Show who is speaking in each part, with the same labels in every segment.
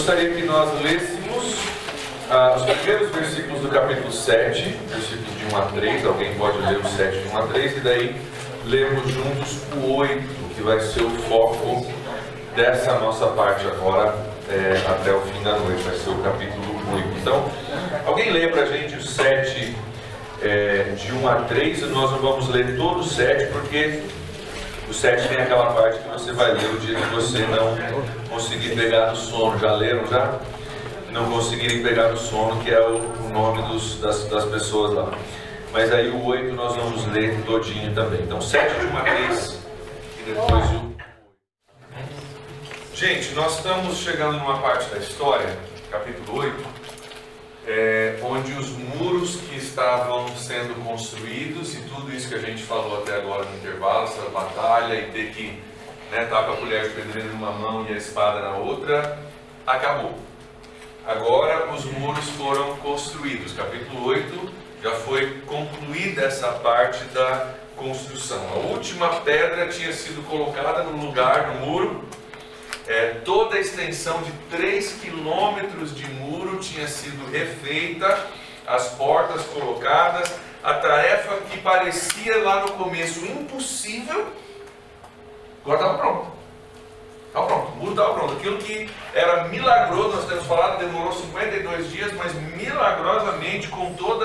Speaker 1: gostaria que nós lêssemos os primeiros versículos do capítulo 7, versículos de 1 a 3. Alguém pode ler o 7 de 1 a 3 e daí lemos juntos o 8, que vai ser o foco dessa nossa parte agora, até o fim da noite, vai ser o capítulo 8. Então, alguém lê para a gente o 7 de 1 a 3, e nós não vamos ler todo o 7, porque o 7 tem aquela parte que você vai ler o dia que você não conseguir pegar no sono. Já leram já? Não conseguirem pegar no sono, que é o nome das pessoas lá. Mas aí o 8 nós vamos ler todinho também. Então 7 de 1 a 3 e depois o 8. Gente, nós estamos chegando numa parte da história, capítulo 8, onde os muros que estavam sendo construídos e tudo isso que a gente falou até agora no intervalo, essa batalha e ter que estar com a colher de pedreiro numa mão e a espada na outra, acabou. Agora os muros foram construídos. Capítulo 8 já foi concluída essa parte da construção. A última pedra tinha sido colocada no lugar, no muro. Toda a extensão de 3 quilômetros de muro tinha sido refeita, as portas colocadas. A tarefa que parecia lá no começo impossível, agora estava pronto. Estava pronto, o muro estava pronto. Aquilo que era milagroso, nós temos falado, demorou 52 dias, mas milagrosamente, com todo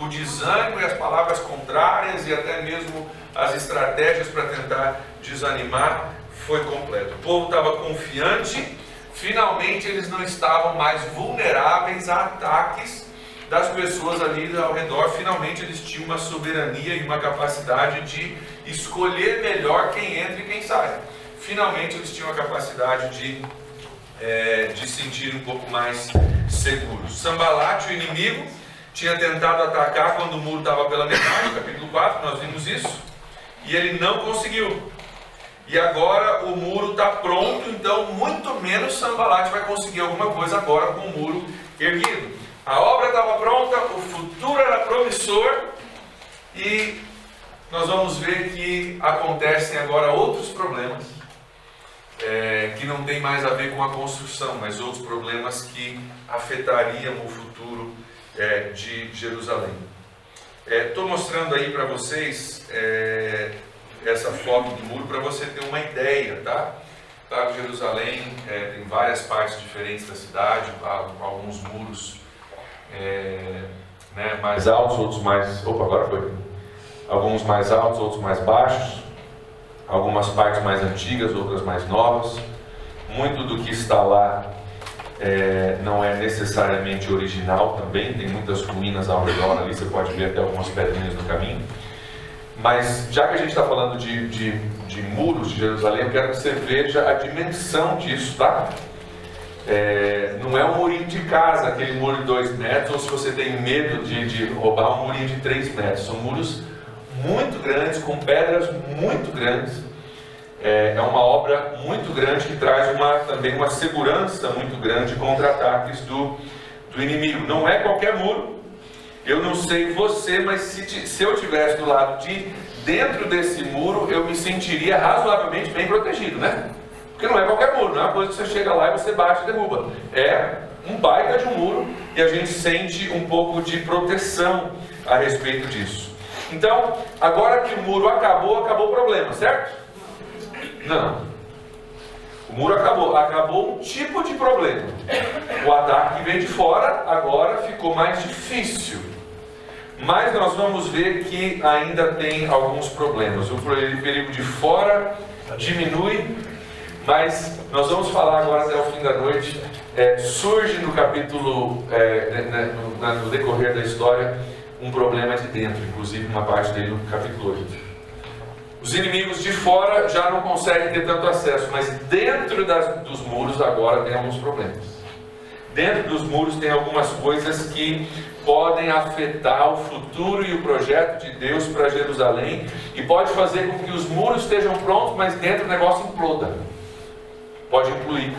Speaker 1: o desânimo e as palavras contrárias e até mesmo as estratégias para tentar desanimar, foi completo. O povo estava confiante, finalmente eles não estavam mais vulneráveis a ataques das pessoas ali ao redor. Finalmente eles tinham uma soberania e uma capacidade de escolher melhor quem entra e quem sai. Finalmente eles tinham a capacidade de sentir um pouco mais seguros. Sanbalate, o inimigo, tinha tentado atacar quando o muro estava pela metade, capítulo 4, nós vimos isso, e ele não conseguiu. E agora o muro está pronto, então muito menos Sanbalate vai conseguir alguma coisa agora com o muro erguido. A obra estava pronta, o futuro era promissor, e nós vamos ver que acontecem agora outros problemas, que não tem mais a ver com a construção, mas outros problemas que afetariam o futuro de Jerusalém. Estou mostrando aí para vocês essa foto do muro para você ter uma ideia, tá? Jerusalém tem várias partes diferentes da cidade, alguns muros mais altos, outros mais... agora foi. Alguns mais altos, outros mais baixos, algumas partes mais antigas, outras mais novas. Muito do que está lá não é necessariamente original também, tem muitas ruínas ao redor ali, você pode ver até algumas pedrinhas no caminho. Mas já que a gente está falando de muros de Jerusalém, eu quero que você veja a dimensão disso, tá? Não é um murinho de casa, aquele muro de 2 metros, ou se você tem medo de roubar um murinho de 3 metros. São muros muito grandes, com pedras muito grandes. É uma obra muito grande que traz também uma segurança muito grande contra ataques do inimigo. Não é qualquer muro. Eu não sei você, mas se eu estivesse do lado de dentro desse muro, eu me sentiria razoavelmente bem protegido, né? Porque não é qualquer muro, não é uma coisa que você chega lá e você bate e derruba. É um baita de um muro e a gente sente um pouco de proteção a respeito disso. Então, agora que o muro acabou o problema, certo? Não. O muro acabou um tipo de problema. O ataque que vem de fora agora ficou mais difícil. Mas nós vamos ver que ainda tem alguns problemas. O perigo de fora diminui, mas nós vamos falar agora até o fim da noite. Surge no capítulo, no decorrer da história, um problema de dentro, inclusive uma parte dele no capítulo 8. Os inimigos de fora já não conseguem ter tanto acesso, mas dentro dos muros agora tem alguns problemas. Dentro dos muros tem algumas coisas que podem afetar o futuro e o projeto de Deus para Jerusalém e pode fazer com que os muros estejam prontos, mas dentro o negócio imploda. Pode implodir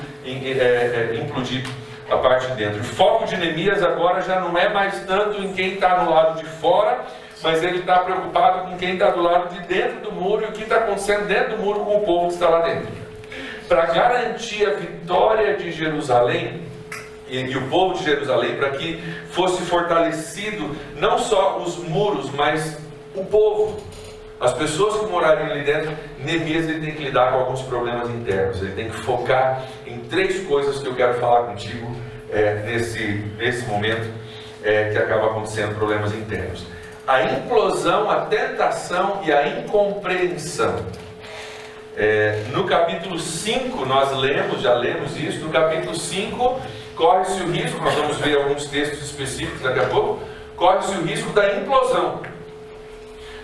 Speaker 1: a parte de dentro. O foco de Neemias agora já não é mais tanto em quem está no lado de fora, mas ele está preocupado com quem está do lado de dentro do muro e o que está acontecendo dentro do muro com o povo que está lá dentro. Para garantir a vitória de Jerusalém, e o povo de Jerusalém, para que fosse fortalecido não só os muros, mas o povo, as pessoas que morariam ali dentro. Neemias ele tem que lidar com alguns problemas internos. Ele tem que focar em 3 coisas que eu quero falar contigo nesse momento que acaba acontecendo, problemas internos: a implosão, a tentação e a incompreensão. No capítulo 5 nós já lemos isso. No capítulo 5 corre-se o risco, nós vamos ver alguns textos específicos daqui a pouco, corre-se o risco da implosão.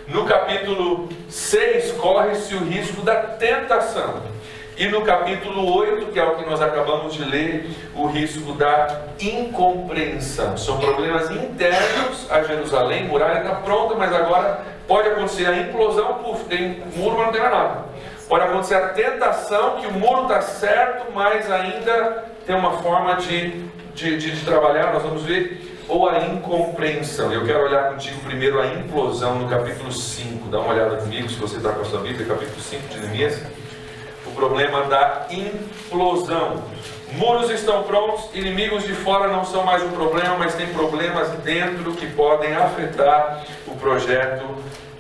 Speaker 1: No capítulo 6 corre-se o risco da tentação. E no capítulo 8, que é o que nós acabamos de ler, o risco da incompreensão. São problemas internos a Jerusalém. A muralha está pronta, mas agora pode acontecer a implosão. Tem muro, mas não tem nada. Pode acontecer a tentação, que o muro está certo, mas ainda tem uma forma de trabalhar, nós vamos ver. Ou a incompreensão. Eu quero olhar contigo primeiro a implosão no capítulo 5. Dá uma olhada comigo, se você está com a sua Bíblia, capítulo 5 de Neemias. O problema da implosão. Muros estão prontos, inimigos de fora não são mais um problema, mas tem problemas dentro que podem afetar o projeto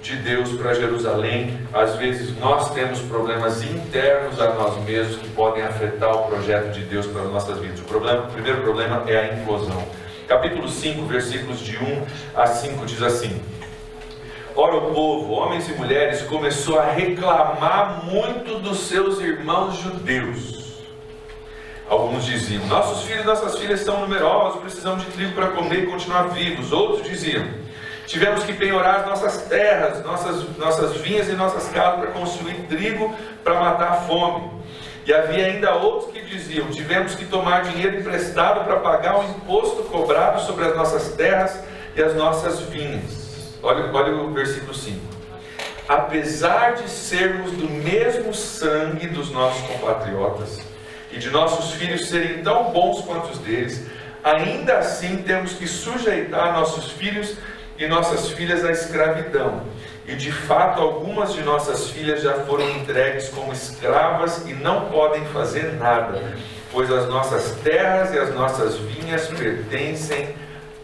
Speaker 1: de Deus para Jerusalém. Às vezes nós temos problemas internos a nós mesmos que podem afetar o projeto de Deus para as nossas vidas. O primeiro problema é a implosão. Capítulo 5, versículos de 1 a 5 diz assim: Ora, o povo, homens e mulheres, começou a reclamar muito dos seus irmãos judeus. Alguns diziam: nossos filhos e nossas filhas são numerosos, precisamos de trigo para comer e continuar vivos. Outros diziam: tivemos que penhorar as nossas terras, nossas vinhas e nossas casas para construir trigo para matar a fome. E havia ainda outros que diziam: tivemos que tomar dinheiro emprestado para pagar o imposto cobrado sobre as nossas terras e as nossas vinhas. Olha o versículo 5. Apesar de sermos do mesmo sangue dos nossos compatriotas e de nossos filhos serem tão bons quanto os deles, ainda assim temos que sujeitar nossos filhos e nossas filhas à escravidão. E de fato algumas de nossas filhas já foram entregues como escravas e não podem fazer nada, pois as nossas terras e as nossas vinhas pertencem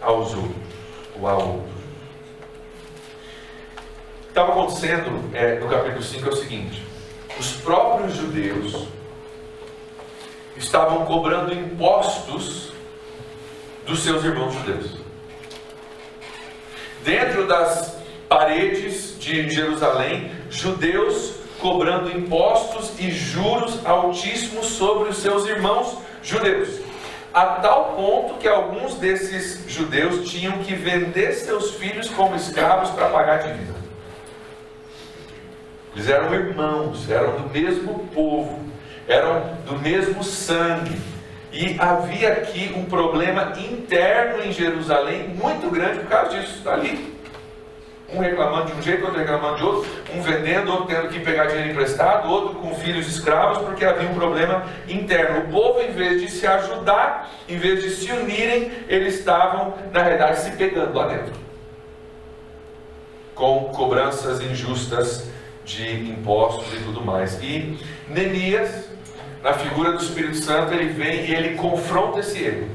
Speaker 1: aos outros, ou a outros. O que estava acontecendo no capítulo 5 é o seguinte: os próprios judeus estavam cobrando impostos dos seus irmãos judeus. Dentro das paredes de Jerusalém, judeus cobrando impostos e juros altíssimos sobre os seus irmãos judeus, a tal ponto que alguns desses judeus tinham que vender seus filhos como escravos para pagar a dívida. Eles eram irmãos, eram do mesmo povo, eram do mesmo sangue. E havia aqui um problema interno em Jerusalém muito grande por causa disso. Está ali, um reclamando de um jeito, outro reclamando de outro, um vendendo, outro tendo que pegar dinheiro emprestado, outro com filhos escravos, porque havia um problema interno. O povo, em vez de se ajudar, em vez de se unirem, eles estavam, na realidade, se pegando lá dentro, com cobranças injustas de impostos e tudo mais. E Neemias, na figura do Espírito Santo, ele vem e ele confronta esse erro.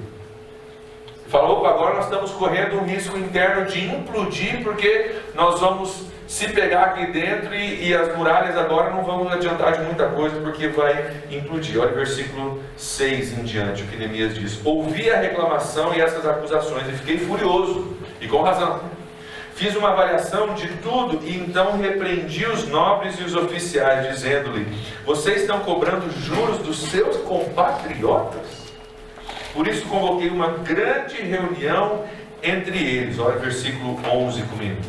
Speaker 1: Falou: agora nós estamos correndo um risco interno de implodir, porque nós vamos se pegar aqui dentro e as muralhas agora não vão adiantar de muita coisa, porque vai implodir. Olha o versículo 6 em diante, o que Neemias diz: ouvi a reclamação e essas acusações e fiquei furioso, e com razão. Fiz uma avaliação de tudo e então repreendi os nobres e os oficiais, dizendo-lhe: vocês estão cobrando juros dos seus compatriotas? Por isso convoquei uma grande reunião entre eles. Olha o versículo 11 comigo.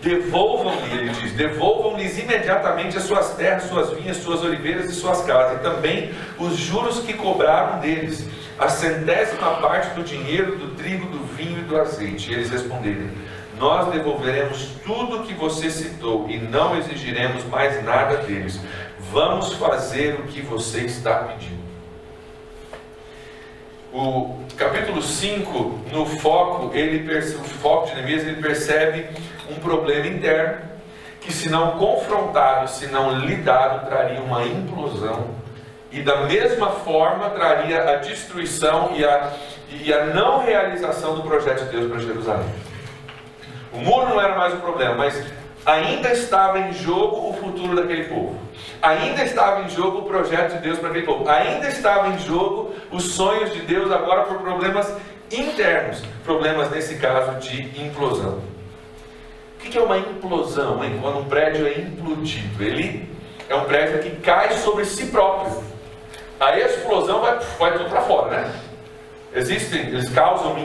Speaker 1: Devolvam-lhe, ele diz, devolvam-lhes imediatamente as suas terras, suas vinhas, suas oliveiras e suas casas, e também os juros que cobraram deles, a 100ª parte do dinheiro, do trigo, do vinho e do azeite. E eles responderam: nós devolveremos tudo o que você citou e não exigiremos mais nada deles. Vamos fazer o que você está pedindo. O capítulo 5, no foco, o foco de Neemias, ele percebe um problema interno que, se não confrontado, se não lidado, traria uma implosão e da mesma forma traria a destruição e a não realização do projeto de Deus para Jerusalém. O muro não era mais o problema, mas ainda estava em jogo o futuro daquele povo. Ainda estava em jogo o projeto de Deus para aquele povo. Ainda estava em jogo os sonhos de Deus, agora por problemas internos. Problemas, nesse caso, de implosão. O que é uma implosão, hein? Quando um prédio é implodido? Ele é um prédio que cai sobre si próprio. A explosão vai tudo para fora, né? Eles causam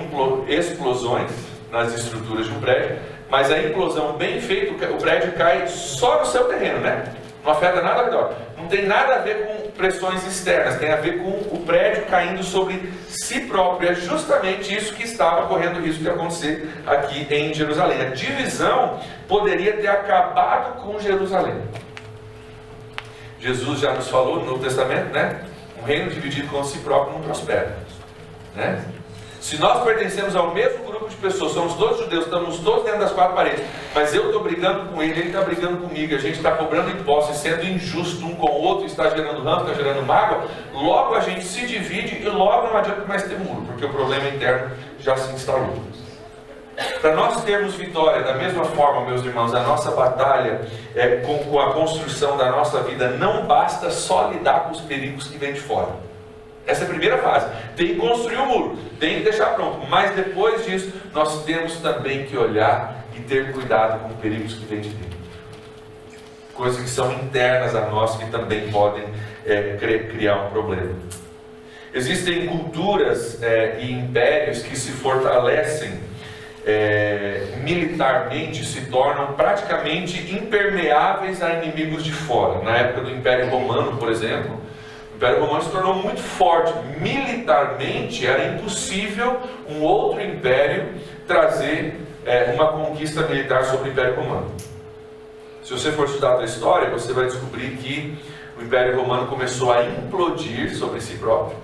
Speaker 1: explosões nas estruturas de um prédio, mas a implosão bem feita, o prédio cai só no seu terreno, né? Não afeta nada ao redor. Não tem nada a ver com pressões externas, tem a ver com o prédio caindo sobre si próprio. É justamente isso que estava correndo o risco de acontecer aqui em Jerusalém. A divisão poderia ter acabado com Jerusalém. Jesus já nos falou no Novo Testamento, né? Um reino dividido com si próprio não prospera, né? Se nós pertencemos ao mesmo grupo de pessoas, somos todos judeus, estamos todos dentro das quatro paredes, mas eu estou brigando com ele está brigando comigo, a gente está cobrando impostos e sendo injusto um com o outro, está gerando ranço, está gerando mágoa, logo a gente se divide e logo não adianta mais ter muro, porque o problema interno já se instalou. Para nós termos vitória, da mesma forma, meus irmãos, a nossa batalha com a construção da nossa vida, não basta só lidar com os perigos que vêm de fora. Essa é a primeira fase. Tem que construir o muro, tem que deixar pronto. Mas depois disso, nós temos também que olhar e ter cuidado com os perigos que vêm de dentro. Coisas que são internas a nós, que também podem criar um problema. Existem culturas e impérios que se fortalecem militarmente, se tornam praticamente impermeáveis a inimigos de fora. Na época do Império Romano, por exemplo, o Império Romano se tornou muito forte. Militarmente era impossível um outro império trazer uma conquista militar sobre o Império Romano. Se você for estudar a história, você vai descobrir que o Império Romano começou a implodir sobre si próprio.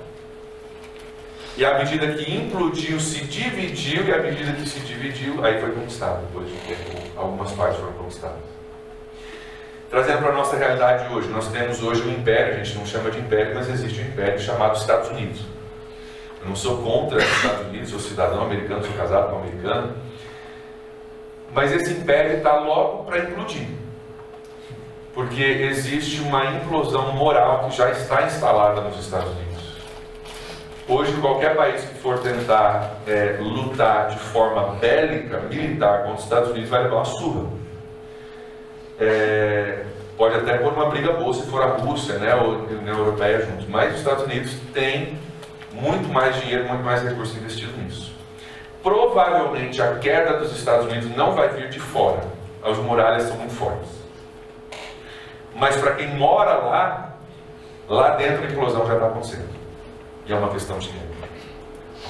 Speaker 1: E à medida que implodiu, se dividiu, e à medida que se dividiu, aí foi conquistado. Depois de tempo, algumas partes foram conquistadas. Trazendo para a nossa realidade hoje, nós temos hoje um império, a gente não chama de império, mas existe um império chamado Estados Unidos. Eu não sou contra os Estados Unidos, sou cidadão americano, sou casado com um americano, mas esse império está logo para implodir, porque existe uma implosão moral que já está instalada nos Estados Unidos. Hoje, qualquer país que for tentar lutar de forma bélica, militar contra os Estados Unidos, vai levar uma surra. Pode até pôr uma briga boa se for a Rússia, né, ou a União Europeia juntos, mas os Estados Unidos têm muito mais dinheiro, muito mais recursos investidos nisso. Provavelmente a queda dos Estados Unidos não vai vir de fora, as muralhas são muito fortes, mas para quem mora lá dentro a implosão já está acontecendo, e é uma questão de tempo.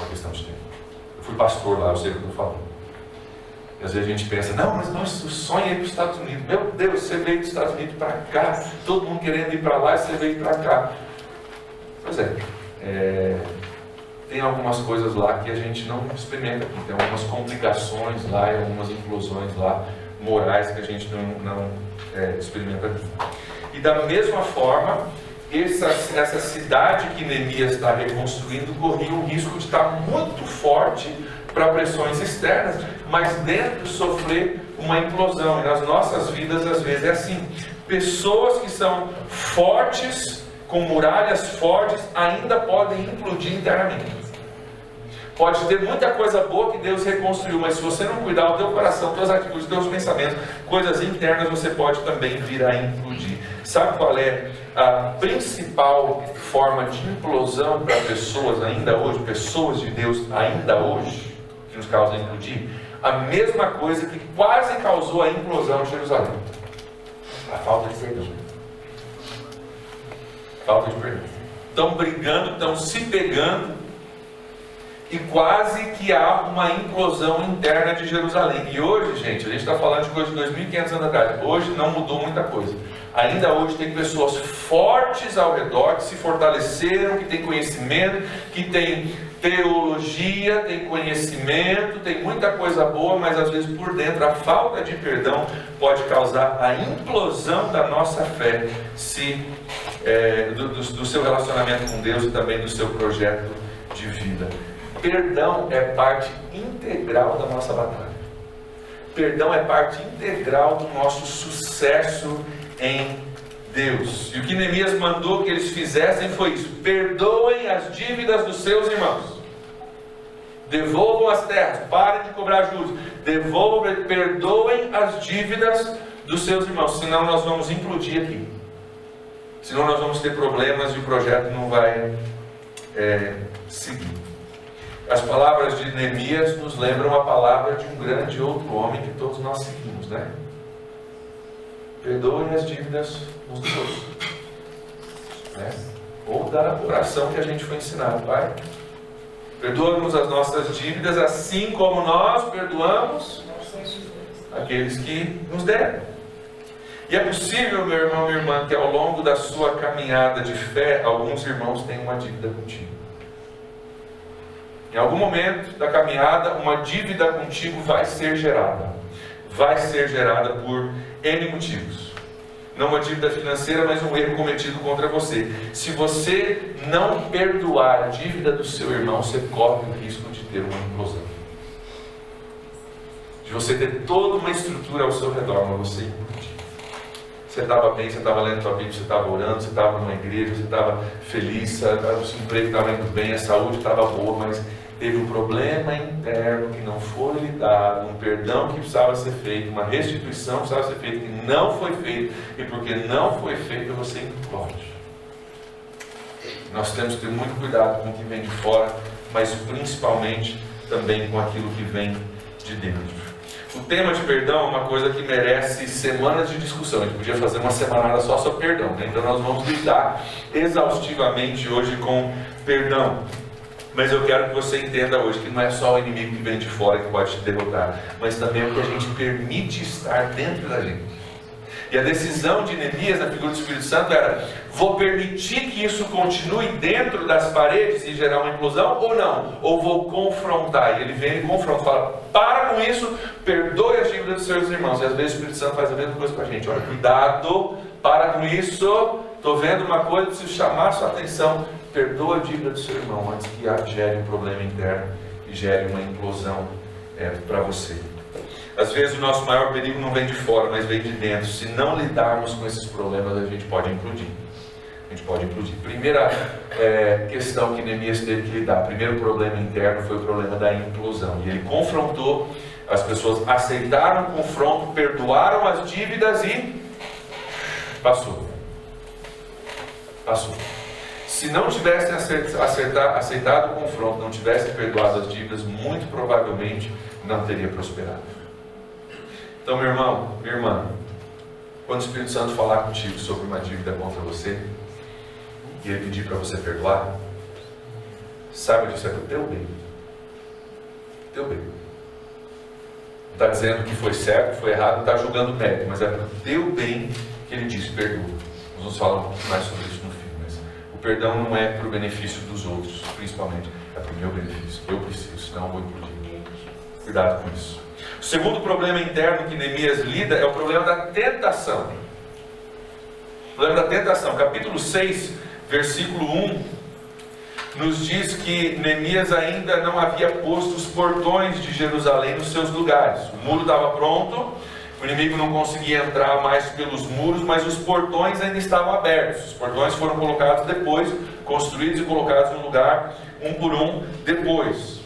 Speaker 1: Eu fui pastor lá, eu sei o que eu estou falando. E às vezes a gente pensa, não, mas nosso sonho é ir para os Estados Unidos. Meu Deus, você veio dos Estados Unidos para cá, todo mundo querendo ir para lá e você veio para cá. Pois tem algumas coisas lá que a gente não experimenta aqui. Tem algumas complicações lá e algumas implosões lá, morais, que a gente não experimenta aqui. E da mesma forma, essa cidade que Neemias está reconstruindo corria o risco de estar muito forte para pressões externas, mas dentro sofrer uma implosão. E nas nossas vidas às vezes é assim. Pessoas que são fortes, com muralhas fortes, ainda podem implodir internamente. Pode ter muita coisa boa que Deus reconstruiu, mas se você não cuidar do teu coração, tuas atitudes, teus pensamentos, coisas internas, você pode também vir a implodir. Sabe qual é a principal forma de implosão para pessoas ainda hoje, pessoas de Deus ainda hoje, que nos causa implodir? A mesma coisa que quase causou a implosão de Jerusalém: a falta de perdão. Falta de perdão. Estão brigando, estão se pegando, e quase que há uma implosão interna de Jerusalém. E hoje, gente, a gente está falando de coisa de 2.500 anos atrás. Hoje não mudou muita coisa. Ainda hoje tem pessoas fortes ao redor, que se fortaleceram, que têm conhecimento, que têm teologia, têm conhecimento, tem muita coisa boa, mas às vezes por dentro a falta de perdão pode causar a implosão da nossa fé se do seu relacionamento com Deus e também do seu projeto de vida. Perdão é parte integral da nossa batalha. Perdão é parte integral do nosso sucesso em Deus. E o que Neemias mandou que eles fizessem foi isso: perdoem as dívidas dos seus irmãos, devolvam as terras, parem de cobrar juros, perdoem as dívidas dos seus irmãos, senão nós vamos implodir aqui, senão nós vamos ter problemas e o projeto não vai seguir. As palavras de Neemias nos lembram a palavra de um grande outro homem que todos nós seguimos, né? Perdoem as dívidas uns dos outros, né? Ou da oração que a gente foi ensinado: Pai, perdoa-nos as nossas dívidas, assim como nós perdoamos aqueles que nos deram. E é possível, meu irmão, minha irmã, que ao longo da sua caminhada de fé, alguns irmãos tenham uma dívida contigo. Em algum momento da caminhada, uma dívida contigo vai ser gerada. Vai ser gerada por N motivos. Não uma dívida financeira, mas um erro cometido contra você. Se você não perdoar a dívida do seu irmão, você corre o risco de ter uma implosão. De você ter toda uma estrutura ao seu redor, mas você implodir. Você estava bem, você estava lendo a Bíblia, você estava orando, você estava numa igreja, você estava feliz, o seu emprego estava indo bem, a saúde estava boa, mas teve um problema interno que não foi lidado, um perdão que precisava ser feito, uma restituição que precisava ser feita, que não foi feito, e porque não foi feito, você implode. Nós temos que ter muito cuidado com o que vem de fora, mas principalmente também com aquilo que vem de dentro. O tema de perdão é uma coisa que merece semanas de discussão. A gente podia fazer uma semanada só sobre perdão, né? Então nós vamos lidar exaustivamente hoje com perdão. Mas eu quero que você entenda hoje que não é só o inimigo que vem de fora que pode te derrotar, mas também o que a gente permite estar dentro da gente. E a decisão de Neemias, na figura do Espírito Santo, era: vou permitir que isso continue dentro das paredes e gerar uma implosão, ou não? Ou vou confrontar? E ele vem e confronta, fala: para com isso, perdoe as dívidas dos seus irmãos. E às vezes o Espírito Santo faz a mesma coisa com a gente: olha, cuidado, para com isso, estou vendo uma coisa, preciso chamar a sua atenção. Perdoa a dívida do seu irmão antes que gere um problema interno e gere uma implosão para você. Às vezes o nosso maior perigo não vem de fora, mas vem de dentro. Se não lidarmos com esses problemas, a gente pode implodir. Primeira questão que Neemias teve que lidar, primeiro problema interno, foi o problema da implosão. E ele confrontou, as pessoas aceitaram o confronto, perdoaram as dívidas e passou. Se não tivessem aceitado o confronto, não tivessem perdoado as dívidas, muito provavelmente não teria prosperado. Então, meu irmão, minha irmã, quando o Espírito Santo falar contigo sobre uma dívida contra você, e ele pedir para você perdoar, saiba disso é para o teu bem. Teu bem. Não está dizendo que foi certo, foi errado, não está julgando o mérito, mas é para o teu bem que ele diz: perdoa. Nós vamos falar um pouco mais sobre isso no fim, mas o perdão não é para o benefício dos outros, principalmente, é para o meu benefício. Eu preciso, senão eu vou implodir. Cuidado com isso. O segundo problema interno que Neemias lida é o problema da tentação. O problema da tentação. Capítulo 6, versículo 1, nos diz que Neemias ainda não havia posto os portões de Jerusalém nos seus lugares. O muro estava pronto, o inimigo não conseguia entrar mais pelos muros, mas os portões ainda estavam abertos. Os portões foram colocados depois, construídos e colocados no lugar, um por um, depois.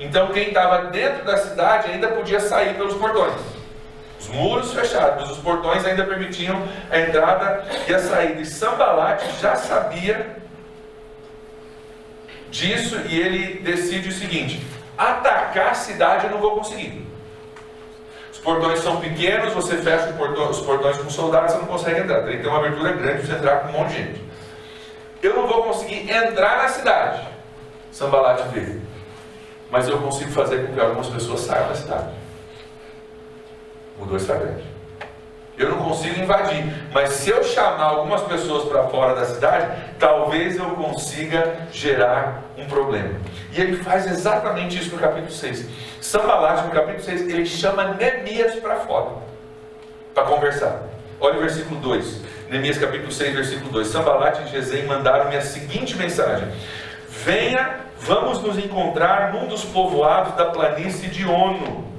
Speaker 1: Então quem estava dentro da cidade ainda podia sair pelos portões. Os muros fechados, mas os portões ainda permitiam a entrada e a saída. E Sanbalate já sabia disso e ele decide o seguinte: atacar a cidade eu não vou conseguir. Os portões são pequenos, você fecha os portões com soldados, você não consegue entrar. Tem que ter uma abertura grande para você entrar com um monte de gente. Eu não vou conseguir entrar na cidade, Sanbalate veio. Mas eu consigo fazer com que algumas pessoas saiam da cidade. Mudou a estratégia. Eu não consigo invadir, mas se eu chamar algumas pessoas para fora da cidade, talvez eu consiga gerar um problema. E ele faz exatamente isso no capítulo 6. Sanbalate, no capítulo 6, ele chama Neemias para fora, para conversar. Olha o versículo 2. Neemias capítulo 6, versículo 2. Sanbalat e Gesem mandaram-me a seguinte mensagem: venha, vamos nos encontrar num dos povoados da planície de Ono.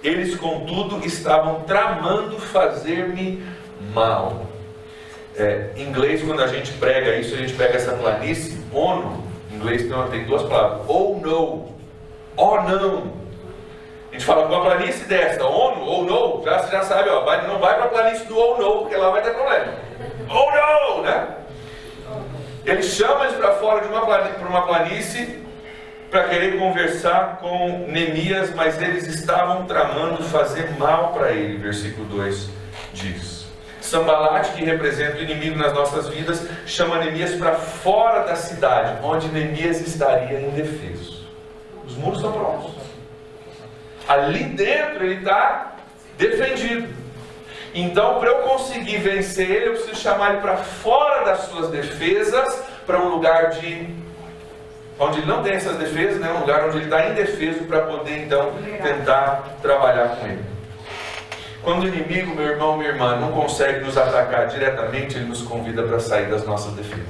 Speaker 1: Eles, contudo, estavam tramando fazer-me mal. Em inglês, quando a gente prega isso, a gente pega essa planície, Ono, em inglês tem duas palavras, oh no, oh não. A gente fala, uma planície dessa, Ono, oh no, já sabe, ó, não vai para a planície do oh no, porque lá vai ter problema. Oh no, né? Ele chama eles para fora de uma planície para querer conversar com Neemias, mas eles estavam tramando fazer mal para ele, versículo 2 diz. Sanbalat, que representa o inimigo nas nossas vidas, chama Neemias para fora da cidade, onde Neemias estaria indefeso. Os muros estão prontos. Ali dentro ele está defendido. Então, para eu conseguir vencer ele, eu preciso chamar ele para fora das suas defesas, para um lugar onde ele não tem essas defesas, né? Um lugar onde ele está indefeso, para poder então tentar trabalhar com ele. Quando o inimigo, meu irmão, minha irmã, não consegue nos atacar diretamente, ele nos convida para sair das nossas defesas.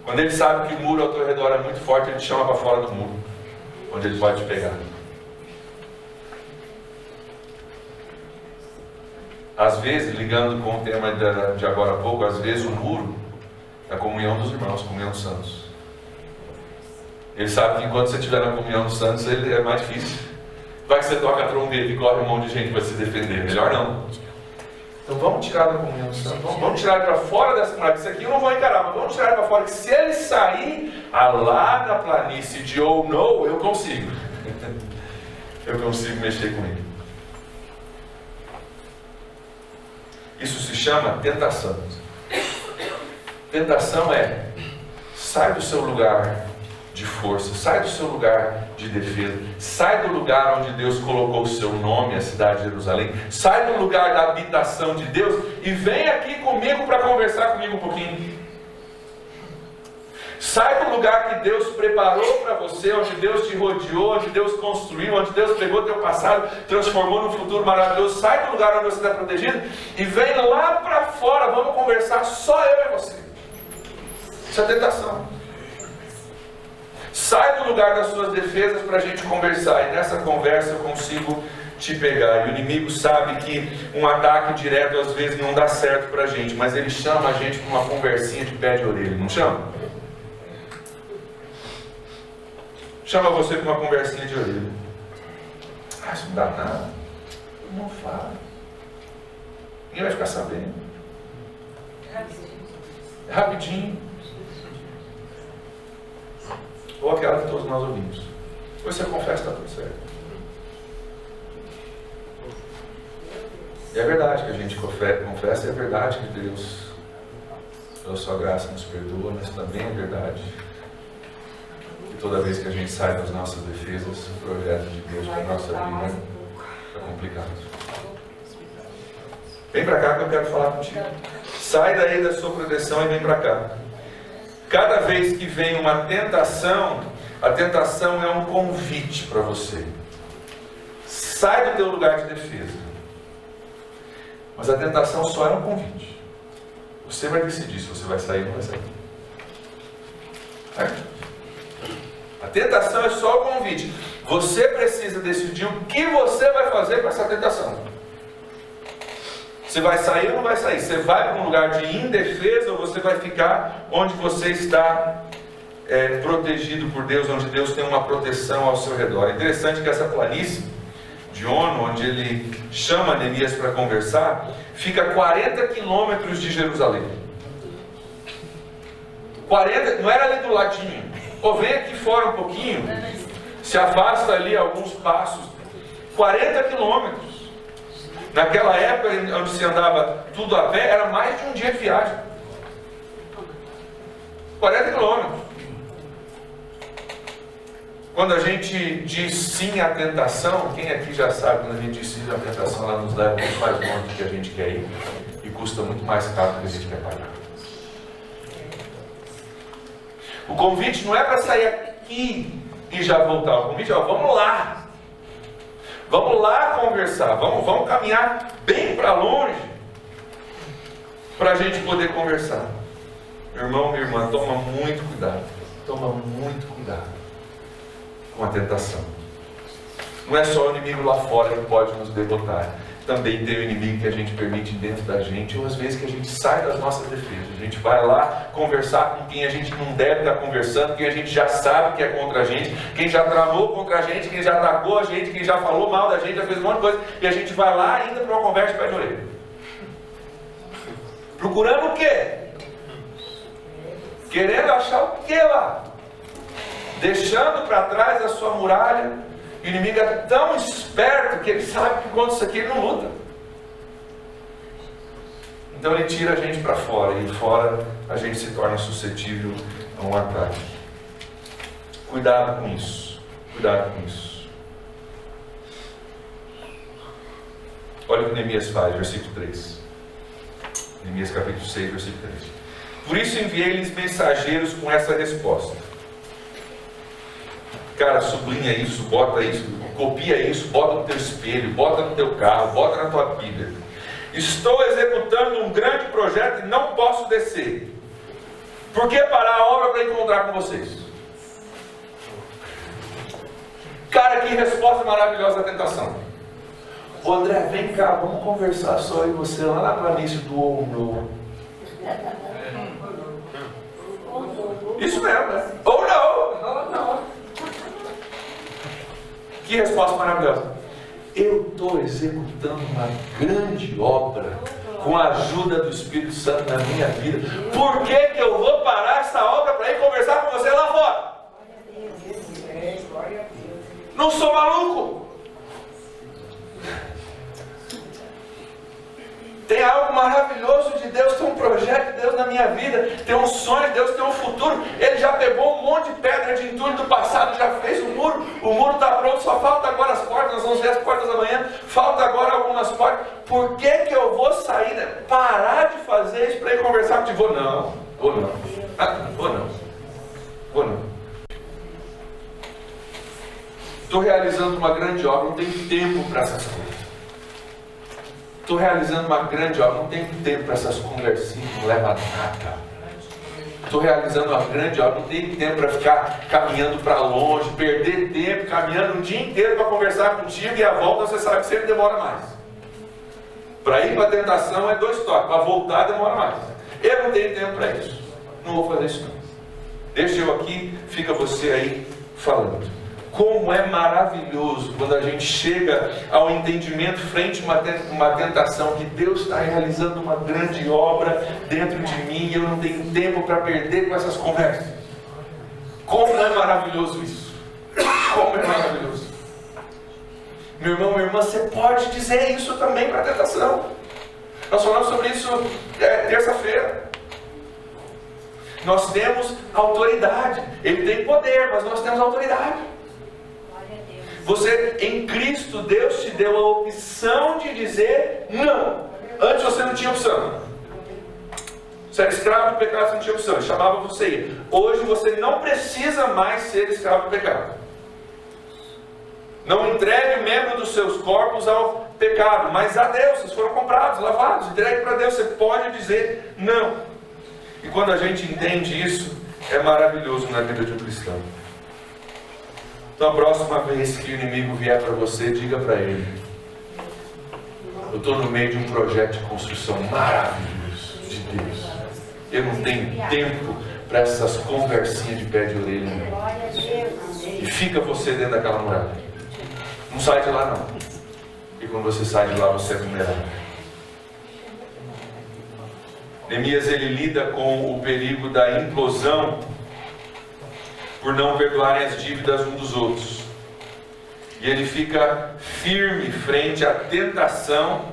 Speaker 1: Quando ele sabe que o muro ao teu redor é muito forte, ele te chama para fora do muro, onde ele pode te pegar. Às vezes, ligando com o tema de agora há pouco, às vezes o muro é a comunhão dos irmãos, a comunhão dos santos. Ele sabe que enquanto você estiver na comunhão dos santos, ele é mais difícil. Vai que você toca a trombeta e corre um monte de gente para se defender. Melhor não. Então vamos tirar da comunhão dos santos. Vamos tirar ele para fora dessa comunhão. Isso aqui eu não vou encarar, mas vamos tirar ele para fora. Que se ele sair lá da planície de oh no, eu consigo. Eu consigo mexer com ele. Isso se chama tentação. Tentação é: sai do seu lugar de força, sai do seu lugar de defesa, sai do lugar onde Deus colocou o seu nome, a cidade de Jerusalém, sai do lugar da habitação de Deus e vem aqui comigo para conversar comigo um pouquinho. Sai do lugar que Deus preparou para você, onde Deus te rodeou, onde Deus construiu, onde Deus pegou teu passado, transformou num futuro maravilhoso. Sai do lugar onde você está protegido e vem lá para fora, vamos conversar só eu e você. Isso é tentação. Sai do lugar das suas defesas para a gente conversar, e nessa conversa eu consigo te pegar. E o inimigo sabe que um ataque direto às vezes não dá certo para a gente, mas ele chama a gente para uma conversinha de pé de orelha, não chama? Chama você para uma conversinha de orelha. Ah, isso não dá nada. Não fala. Ninguém vai ficar sabendo. É rapidinho. Ou aquela que todos nós ouvimos. Depois você confessa, está tudo certo. E é verdade que a gente confessa, é verdade que Deus, pela sua graça, nos perdoa, mas também é verdade que toda vez que a gente sai das nossas defesas, o projeto de Deus para a nossa vida é complicado. Vem para cá que eu quero falar contigo. Sai daí da sua proteção e vem para cá. Cada vez que vem uma tentação, a tentação é um convite para você. Sai do teu lugar de defesa. Mas a tentação só é um convite. Você vai decidir se você vai sair ou não vai sair. A tentação é só o convite. Você precisa decidir o que você vai fazer com essa tentação. Você vai sair ou não vai sair? Você vai para um lugar de indefesa ou você vai ficar onde você está protegido por Deus, onde Deus tem uma proteção ao seu redor? É interessante que essa planície de Ono, onde ele chama Neemias para conversar, fica a 40 quilômetros de Jerusalém. 40, não era ali do ladinho. Ou vem aqui fora um pouquinho, se afasta ali alguns passos. 40 quilômetros. Naquela época onde se andava tudo a pé, era mais de um dia de viagem. 40 quilômetros. Quando a gente diz sim à tentação, quem aqui já sabe, quando a gente diz sim à tentação, ela nos leva muito mais longe do que a gente quer ir e custa muito mais caro do que a gente quer pagar. O convite não é para sair aqui e já voltar. O convite é: vamos lá. Vamos lá conversar, vamos caminhar bem para longe, para a gente poder conversar. Meu irmão, minha irmã, toma muito cuidado com a tentação. Não é só o inimigo lá fora que pode nos derrotar. Também tem o inimigo que a gente permite dentro da gente, ou às vezes que a gente sai das nossas defesas. A gente vai lá conversar com quem a gente não deve estar conversando, quem a gente já sabe que é contra a gente, quem já tramou contra a gente, quem já atacou a gente, quem já falou mal da gente, já fez um monte de coisa, e a gente vai lá ainda para uma conversa de pé de orelha. Procurando o quê? Querendo achar o quê lá? Deixando para trás a sua muralha. O inimigo é tão esperto que ele sabe que contra isso aqui ele não luta. Então ele tira a gente para fora, e fora a gente se torna suscetível a um ataque. Cuidado com isso. Cuidado com isso. Olha o que Neemias faz, versículo 3. Neemias capítulo 6, versículo 3. Por isso enviei-lhes mensageiros com essa resposta. Cara, sublinha isso, bota isso, copia isso, bota no teu espelho, bota no teu carro, bota na tua Bíblia. Estou executando um grande projeto e não posso descer. Por que parar a obra para encontrar com vocês? Cara, que resposta maravilhosa à tentação. Ô André, vem cá, vamos conversar só eu e você lá na planície do ou não. Isso mesmo, né? Ou não. Que resposta maravilhosa. Eu estou executando uma grande obra com a ajuda do Espírito Santo na minha vida. Por que eu vou parar essa obra para ir conversar com você lá fora? Não sou maluco. Tem algo maravilhoso de Deus, tem um projeto de Deus na minha vida, tem um sonho de Deus, tem um futuro. Ele já pegou um monte de pedra de entulho do passado, já fez o muro está pronto, só falta agora as portas, nós vamos ver as portas amanhã, falta agora algumas portas. Por que eu vou sair, parar de fazer isso para ir conversar contigo? Vou não. Estou realizando uma grande obra, não tenho tempo para essas coisas. Estou realizando uma grande obra, não tenho tempo para essas conversinhas, não leva a nada. Estou realizando uma grande obra, não tenho tempo para ficar caminhando para longe, perder tempo, caminhando um dia inteiro para conversar contigo, e a volta você sabe que sempre demora mais. Para ir para a tentação é 2 toques, para voltar demora mais. Eu não tenho tempo para isso, não vou fazer isso não. Deixa eu aqui, fica você aí falando. Como é maravilhoso quando a gente chega ao entendimento frente a uma tentação, que Deus está realizando uma grande obra dentro de mim e eu não tenho tempo para perder com essas conversas. Como é maravilhoso isso! Como é maravilhoso! Meu irmão, minha irmã, você pode dizer isso também para a tentação. Nós falamos sobre isso terça-feira. Nós temos autoridade. Ele tem poder, mas nós temos autoridade. Você, em Cristo, Deus te deu a opção de dizer não. Antes você não tinha opção. Você era escravo do pecado, você não tinha opção. Ele chamava você. Hoje você não precisa mais ser escravo do pecado. Não entregue membro dos seus corpos ao pecado, mas a Deus. Vocês foram comprados, lavados. Entregue para Deus. Você pode dizer não. E quando a gente entende isso, é maravilhoso na vida de um cristão. Então a próxima vez que o inimigo vier para você, diga para ele: eu estou no meio de um projeto de construção maravilhoso de Deus. Eu não tenho tempo para essas conversinhas de pé de orelha. E fica você dentro daquela muralha. Não sai de lá não. E quando você sai de lá, você é vulnerável. Neemias, ele lida com o perigo da implosão por não perdoarem as dívidas uns dos outros. E ele fica firme frente à tentação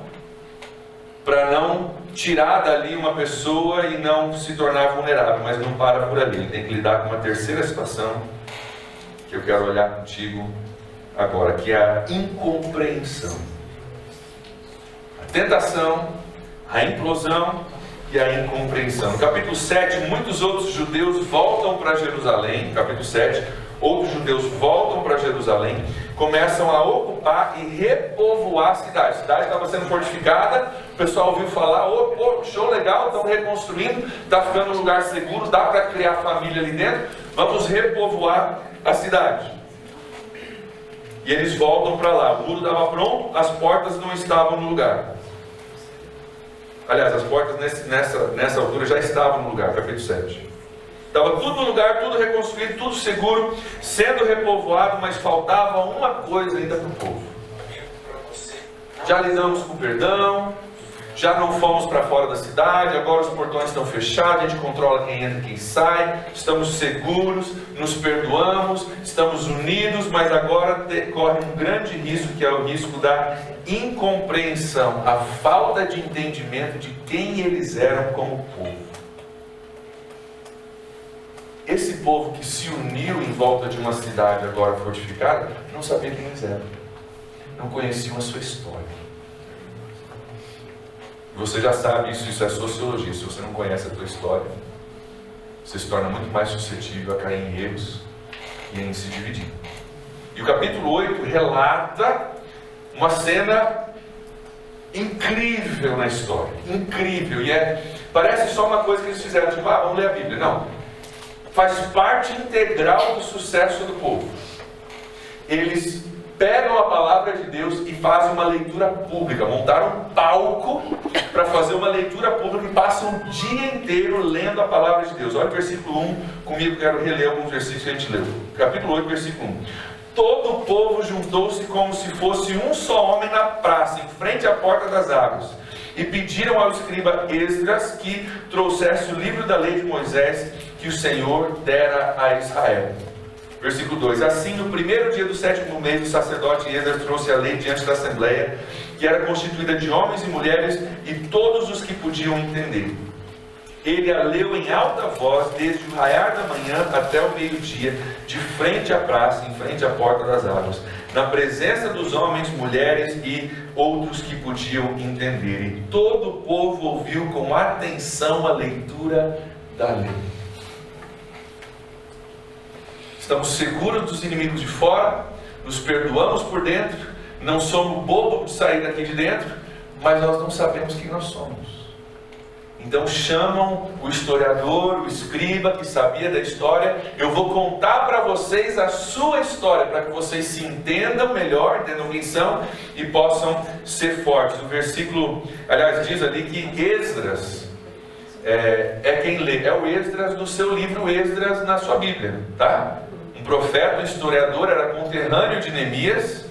Speaker 1: para não tirar dali uma pessoa e não se tornar vulnerável, mas não para por ali. Ele tem que lidar com uma terceira situação que eu quero olhar contigo agora, que é a incompreensão. A tentação, a implosão e a incompreensão. No capítulo 7, muitos outros judeus voltam para Jerusalém. No capítulo 7, outros judeus voltam para Jerusalém começam a ocupar e repovoar a cidade. A cidade estava sendo fortificada, o pessoal ouviu falar, show legal, estão reconstruindo, está ficando um lugar seguro, dá para criar família ali dentro, vamos repovoar a cidade. E eles voltam para lá, o muro estava pronto, as portas não estavam no lugar. Aliás, as portas nessa altura já estavam no lugar, capítulo 7. Estava tudo no lugar, tudo reconstruído, tudo seguro, sendo repovoado, mas faltava uma coisa ainda para o povo. Já lidamos com perdão, já não fomos para fora da cidade, agora os portões estão fechados, a gente controla quem entra e quem sai, estamos seguros, nos perdoamos, estamos unidos, mas agora corre um grande risco, que é o risco da incompreensão, a falta de entendimento de quem eles eram como povo. Esse povo que se uniu em volta de uma cidade agora fortificada, não sabia quem eles eram, não conheciam a sua história. Você já sabe isso é sociologia. Se você não conhece a tua história, você se torna muito mais suscetível a cair em erros e em se dividir. E o capítulo 8 relata uma cena incrível na história, incrível, e parece só uma coisa que eles fizeram, tipo, vamos ler a Bíblia. Não, faz parte integral do sucesso do povo. Eles pegam a palavra de Deus e fazem uma leitura pública, montaram um palco para fazer uma leitura pública e passam o dia inteiro lendo a palavra de Deus. Olha o versículo 1, comigo quero reler alguns versículos que a gente leu. Capítulo 8, versículo 1. Todo o povo juntou-se como se fosse um só homem na praça, em frente à porta das águas, e pediram ao escriba Esdras que trouxesse o livro da lei de Moisés que o Senhor dera a Israel. Versículo 2. Assim, no primeiro dia do 7º mês, o sacerdote Esdras trouxe a lei diante da assembleia, que era constituída de homens e mulheres e todos os que podiam entender. Ele a leu em alta voz, desde o raiar da manhã até o meio-dia, de frente à praça, em frente à porta das águas, na presença dos homens, mulheres e outros que podiam entender. E todo o povo ouviu com atenção a leitura da lei. Estamos seguros dos inimigos de fora, nos perdoamos por dentro, não somos bobos de sair daqui de dentro, mas nós não sabemos quem nós somos. Então chamam o historiador, o escriba que sabia da história. Eu vou contar para vocês a sua história, para que vocês se entendam melhor, entendam quem são e possam ser fortes. O versículo, aliás, diz ali que Esdras é quem lê, é o Esdras do seu livro Esdras na sua Bíblia, tá? Um profeta, um historiador, era conterrâneo de Neemias,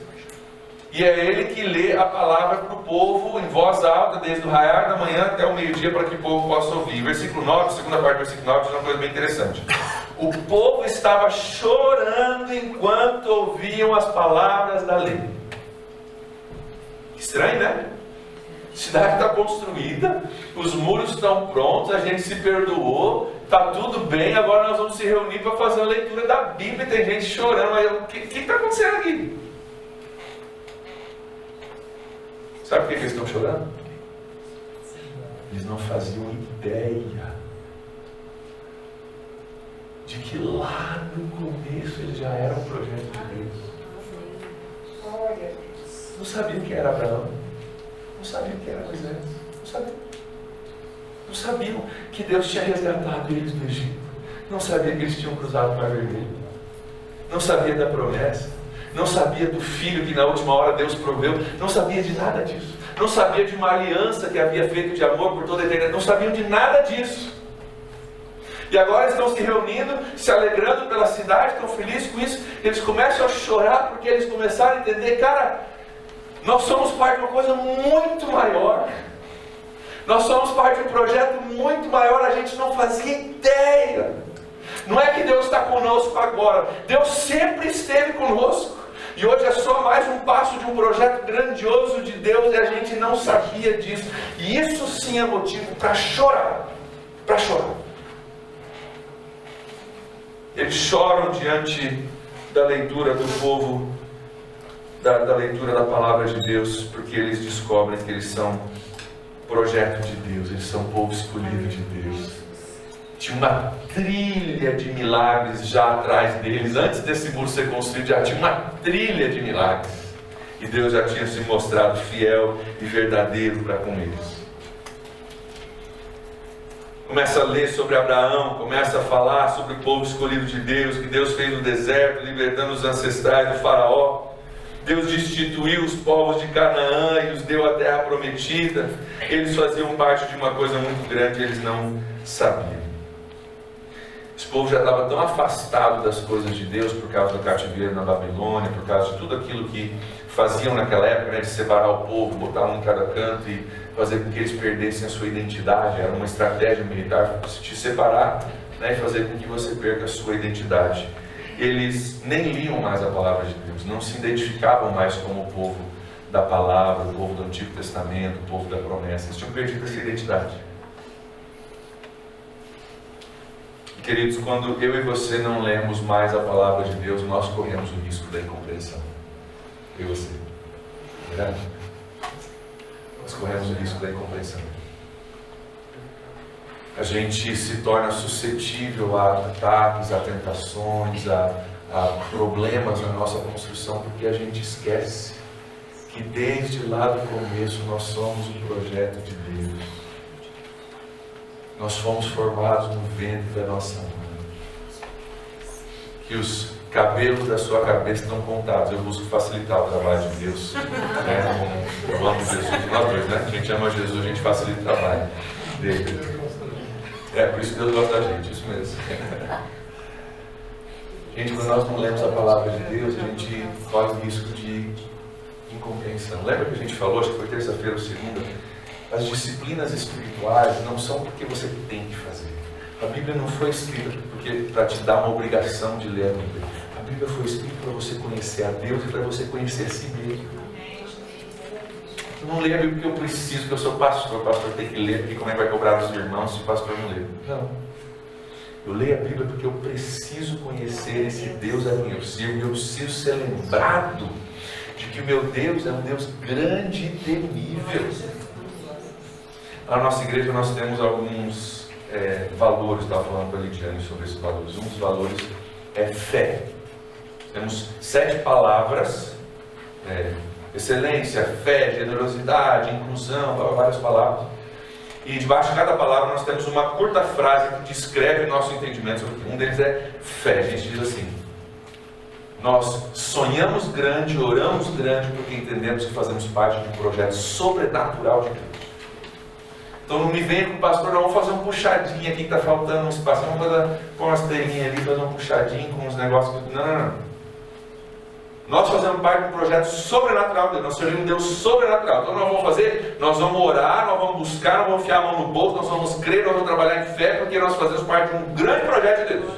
Speaker 1: e é ele que lê a palavra para o povo em voz alta, desde o raiar da manhã até o meio-dia, para que o povo possa ouvir. Versículo 9, segunda parte do versículo 9, diz uma coisa bem interessante. O povo estava chorando enquanto ouviam as palavras da lei. Estranho, né? A cidade está construída, os muros estão prontos, a gente se perdoou, está tudo bem, agora nós vamos se reunir para fazer a leitura da Bíblia, tem gente chorando. Aí, o que está acontecendo aqui? Sabe por que eles estão chorando? Eles não faziam ideia de que lá no começo eles já eram um projeto de Deus. Não sabiam quem era Abraão, não sabiam quem era Moisés, não sabiam que Deus tinha resgatado eles do Egito, não sabiam que eles tinham cruzado o Mar Vermelho, não sabia da promessa, não sabia do filho que na última hora Deus proveu, não sabia de nada disso, não sabia de uma aliança que havia feito de amor por toda a eternidade, não sabiam de nada disso. E agora estão se reunindo, se alegrando pela cidade, estão felizes com isso. Eles começam a chorar porque eles começaram a entender, cara, nós somos parte de uma coisa muito maior. Nós somos parte de um projeto muito maior, a gente não fazia ideia. Não é que Deus está conosco agora, Deus sempre esteve conosco. E hoje é só mais um passo de um projeto grandioso de Deus e a gente não sabia disso. E isso sim é motivo para chorar. Para chorar. Eles choram diante da leitura do povo, da leitura da palavra de Deus, porque eles descobrem que eles são projeto de Deus, eles são povo escolhido de Deus. Tinha uma trilha de milagres já atrás deles. Antes desse muro ser construído, já tinha uma trilha de milagres. E Deus já tinha se mostrado fiel e verdadeiro para com eles. Começa a ler sobre Abraão, começa a falar sobre o povo escolhido de Deus, que Deus fez no deserto, libertando os ancestrais do faraó. Deus destituiu os povos de Canaã e os deu a terra prometida. Eles faziam parte de uma coisa muito grande e eles não sabiam. Esse povo já estava tão afastado das coisas de Deus por causa do cativeiro na Babilônia, por causa de tudo aquilo que faziam naquela época, né, de separar o povo, botar um em cada canto e fazer com que eles perdessem a sua identidade. Era uma estratégia militar para te separar, né, e fazer com que você perca a sua identidade. Eles nem liam mais a palavra de Deus, não se identificavam mais como o povo da palavra, o povo do Antigo Testamento, o povo da promessa. Eles tinham perdido essa identidade. E, queridos, quando eu e você não lemos mais a palavra de Deus, nós corremos o risco da incompreensão. Eu e você. Verdade? Nós corremos o risco da incompreensão. A gente se torna suscetível a ataques, a tentações, a problemas na nossa construção, porque a gente esquece que desde lá do começo nós somos um projeto de Deus. Nós fomos formados no ventre da nossa mãe. Que os cabelos da sua cabeça estão contados. Eu busco facilitar o trabalho de Deus. Eu amo Jesus, nós dois, né? A gente ama Jesus, a gente facilita o trabalho dele. Por isso que Deus gosta da gente, isso mesmo. Gente, quando nós não lemos a palavra de Deus, a gente corre o risco de incompreensão. Lembra que a gente falou, acho que foi terça-feira ou segunda, as disciplinas espirituais não são porque você tem que fazer. A Bíblia não foi escrita para te dar uma obrigação de ler a Bíblia. A Bíblia foi escrita para você conhecer a Deus e para você conhecer a si mesmo. Eu não leio a Bíblia porque eu preciso, porque eu sou pastor. O pastor tem que ler, porque como é que vai cobrar dos irmãos se o pastor não lê? Não. Eu leio a Bíblia porque eu preciso conhecer esse Deus a quem eu sirvo. E eu preciso ser lembrado de que o meu Deus é um Deus grande e temível. Na nossa igreja nós temos alguns valores. Estava falando com a Lidiane sobre esses valores. Um dos valores é fé. Temos 7 palavras. Excelência, fé, generosidade, inclusão, várias palavras. E debaixo de cada palavra nós temos uma curta frase que descreve o nosso entendimento sobre aquilo. Um deles é fé. A gente diz assim: nós sonhamos grande, oramos grande, porque entendemos que fazemos parte de um projeto sobrenatural de Deus. Então não me venha com o pastor, não, vamos fazer um puxadinho aqui que está faltando um espaço, vamos pôr umas telinhas ali, fazer um puxadinho com uns negócios. Não. Nós fazemos parte de um projeto sobrenatural de Deus. Nós servimos um Deus sobrenatural. Então nós vamos fazer, nós vamos orar, nós vamos buscar, nós vamos enfiar a mão no bolso, nós vamos crer, nós vamos trabalhar em fé, porque nós fazemos parte de um grande projeto de Deus.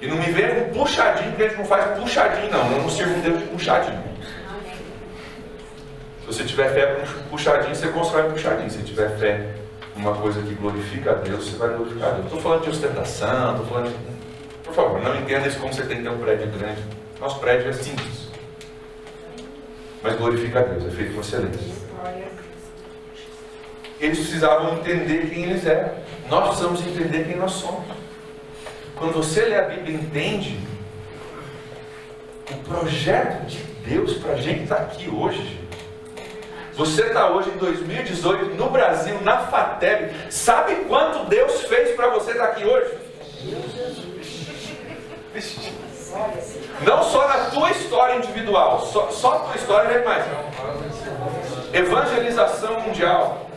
Speaker 1: E não me venha com puxadinho, porque a gente não faz puxadinho, não. Eu não sirvo um Deus de puxadinho. Se você tiver fé para um puxadinho, você constrói um puxadinho. Se tiver fé numa coisa que glorifica a Deus, você vai glorificar a Deus. Estou falando de ostentação, estou falando de... Por favor, não entenda isso como você tem que ter um prédio grande. Nosso prédio é simples, mas glorifica a Deus, é feito com excelência. Eles precisavam entender quem eles eram. Nós precisamos entender quem nós somos. Quando você lê a Bíblia e entende o projeto de Deus para a gente estar aqui hoje, gente. Você está hoje em 2018 no Brasil, na FATEB. Sabe quanto Deus fez para você estar aqui hoje? Não só na tua história individual, só a tua história não é mais. Evangelização mundial.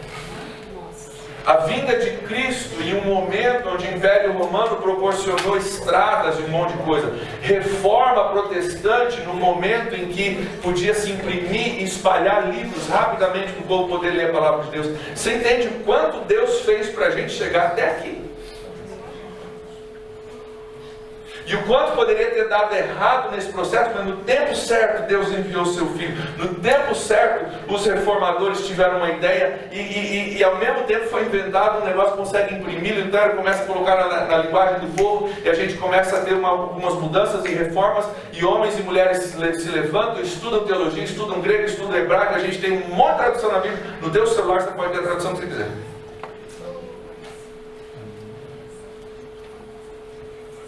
Speaker 1: A vinda de Cristo em um momento onde o Império Romano proporcionou estradas e um monte de coisa. Reforma protestante no momento em que podia se imprimir e espalhar livros rapidamente para o povo poder ler a palavra de Deus. Você entende o quanto Deus fez para a gente chegar até aqui? E o quanto poderia ter dado errado nesse processo, mas no tempo certo Deus enviou o seu Filho. No tempo certo os reformadores tiveram uma ideia e ao mesmo tempo foi inventado um negócio que consegue imprimir, então ele começa a colocar na linguagem do povo e a gente começa a ter algumas mudanças e reformas e homens e mulheres se levantam, estudam teologia, estudam grego, estudam hebraico, a gente tem um monte de tradução na Bíblia. No teu celular você pode ter a tradução que você quiser.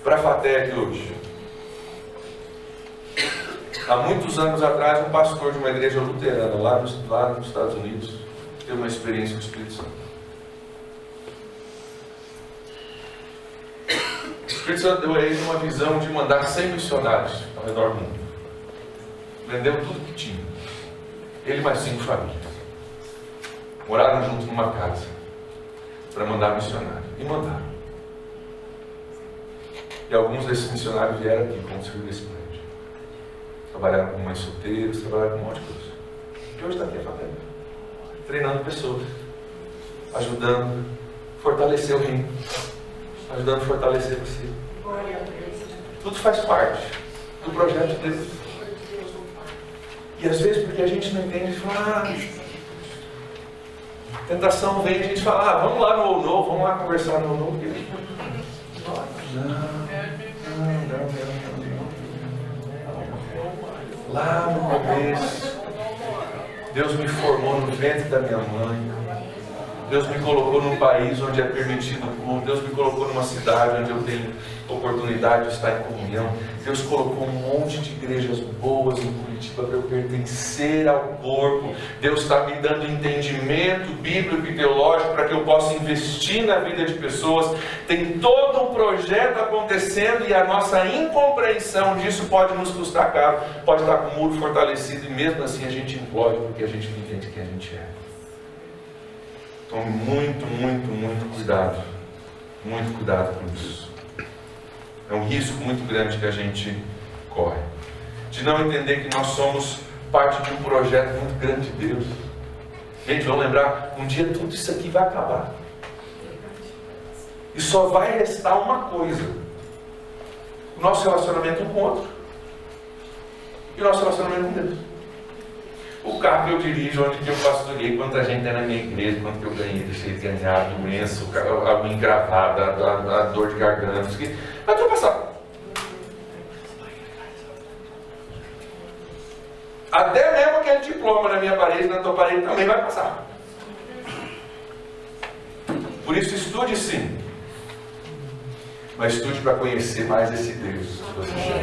Speaker 1: para a FATEC hoje. Há muitos anos atrás, um pastor de uma igreja luterana lá nos Estados Unidos teve uma experiência com o Espírito Santo. O Espírito Santo deu a ele uma visão de mandar 100 missionários ao redor do mundo. Vendeu tudo que tinha. Ele mais 5 famílias. Moraram juntos numa casa para mandar missionário. E mandaram. E alguns desses missionários vieram aqui construir esse prédio. Trabalharam com mães solteiras, trabalharam com um monte de coisa. E hoje está aqui a família. Treinando pessoas. Ajudando a fortalecer o reino. Ajudando a fortalecer você. Tudo faz parte do projeto de Deus. E às vezes, porque a gente não entende, a gente fala, tentação vem, a gente fala, vamos lá no Ono, vamos lá conversar no Ono. Não. Lá no começo, Deus me formou no ventre da minha mãe. Deus me colocou num país onde é permitido o culto. Deus me colocou numa cidade onde eu tenho oportunidade de estar em comunhão. Deus colocou um monte de igrejas boas em Curitiba para eu pertencer ao corpo. Deus está me dando entendimento bíblico e teológico para que eu possa investir na vida de pessoas. Tem todo um projeto acontecendo e a nossa incompreensão disso pode nos custar caro. Pode estar com o muro fortalecido e mesmo assim a gente implode porque a gente não entende quem a gente é. Tome muito cuidado. Muito cuidado com isso. É um risco muito grande que a gente corre. De não entender que nós somos parte de um projeto muito grande de Deus. Gente, vamos lembrar, um dia tudo isso aqui vai acabar. E só vai restar uma coisa. O nosso relacionamento um com o outro. E o nosso relacionamento com Deus. O carro que eu dirijo, onde que eu pastoreei, quanta gente é na minha igreja, quanto que eu ganhei, deixei de ganhar, a doença, a unha encravada, a dor de garganta, isso aqui. Mas vai passar. Até mesmo aquele diploma na minha parede, na tua parede, também vai passar. Por isso estude sim. Mas estude para conhecer mais esse Deus que você chama.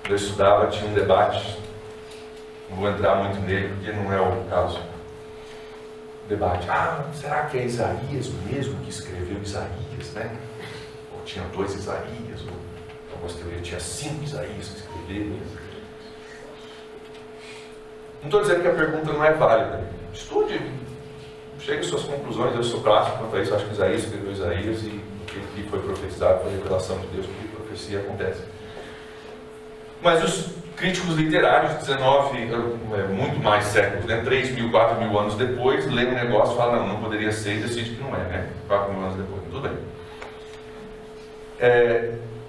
Speaker 1: Eu estudava, tinha um debate, não vou entrar muito nele porque não é o caso. Debate, será que é Isaías mesmo que escreveu Isaías, né? Ou tinha 2 Isaías, ou algumas teorias tinha 5 Isaías que escreveram. Não estou dizendo que a pergunta não é válida. Estude, chegue às suas conclusões. Eu sou clássico quanto a isso, acho que Isaías escreveu Isaías e o que foi profetizado foi a revelação de Deus, porque profecia acontece. Mas os críticos literários, 19, muito mais séculos, né? 3.000, 4.000 anos depois, leem um negócio e falam, não poderia ser, e decide que não é, né? 4.000 anos depois, tudo bem.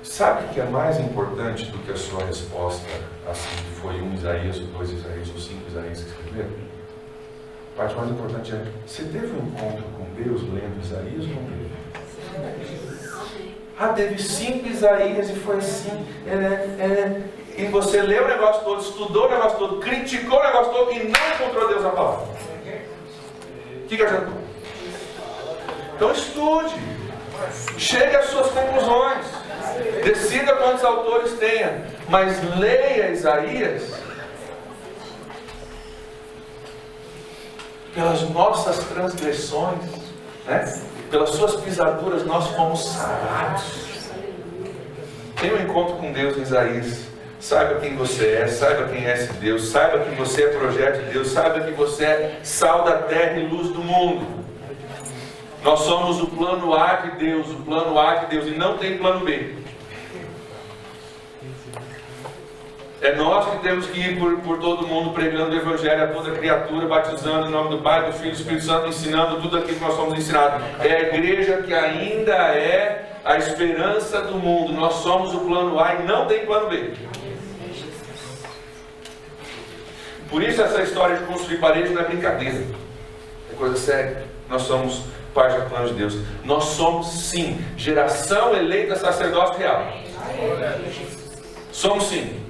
Speaker 1: Sabe o que é mais importante do que a sua resposta, assim, que foi 1 Isaías, ou 2 Isaías, ou 5 Isaías que escreveram? A parte mais importante é, você teve um encontro com Deus lendo Isaías ou não teve? Teve 5 Isaías e foi assim, e você leu o negócio todo, estudou o negócio todo, criticou o negócio todo e não encontrou Deus na palavra. O que adiantou? Então estude, chegue às suas conclusões, decida quantos autores tenha, mas leia Isaías. Pelas nossas transgressões, né? Pelas suas pisaduras nós fomos sarados. Tenha um encontro com Deus em Isaías. Saiba quem você é, saiba quem é esse Deus, saiba que você é projeto de Deus, saiba que você é sal da terra e luz do mundo. Nós somos o plano A de Deus, o plano A de Deus, e não tem plano B. É nós que temos que ir por todo mundo pregando o Evangelho a toda criatura, batizando em nome do Pai, do Filho e do Espírito Santo, ensinando tudo aquilo que nós somos ensinados. É a igreja que ainda é a esperança do mundo. Nós somos o plano A e não tem plano B. Por isso essa história de construir parede não é brincadeira. É coisa séria. Nós somos parte do plano de Deus. Nós somos sim, geração eleita sacerdócio real. Somos sim.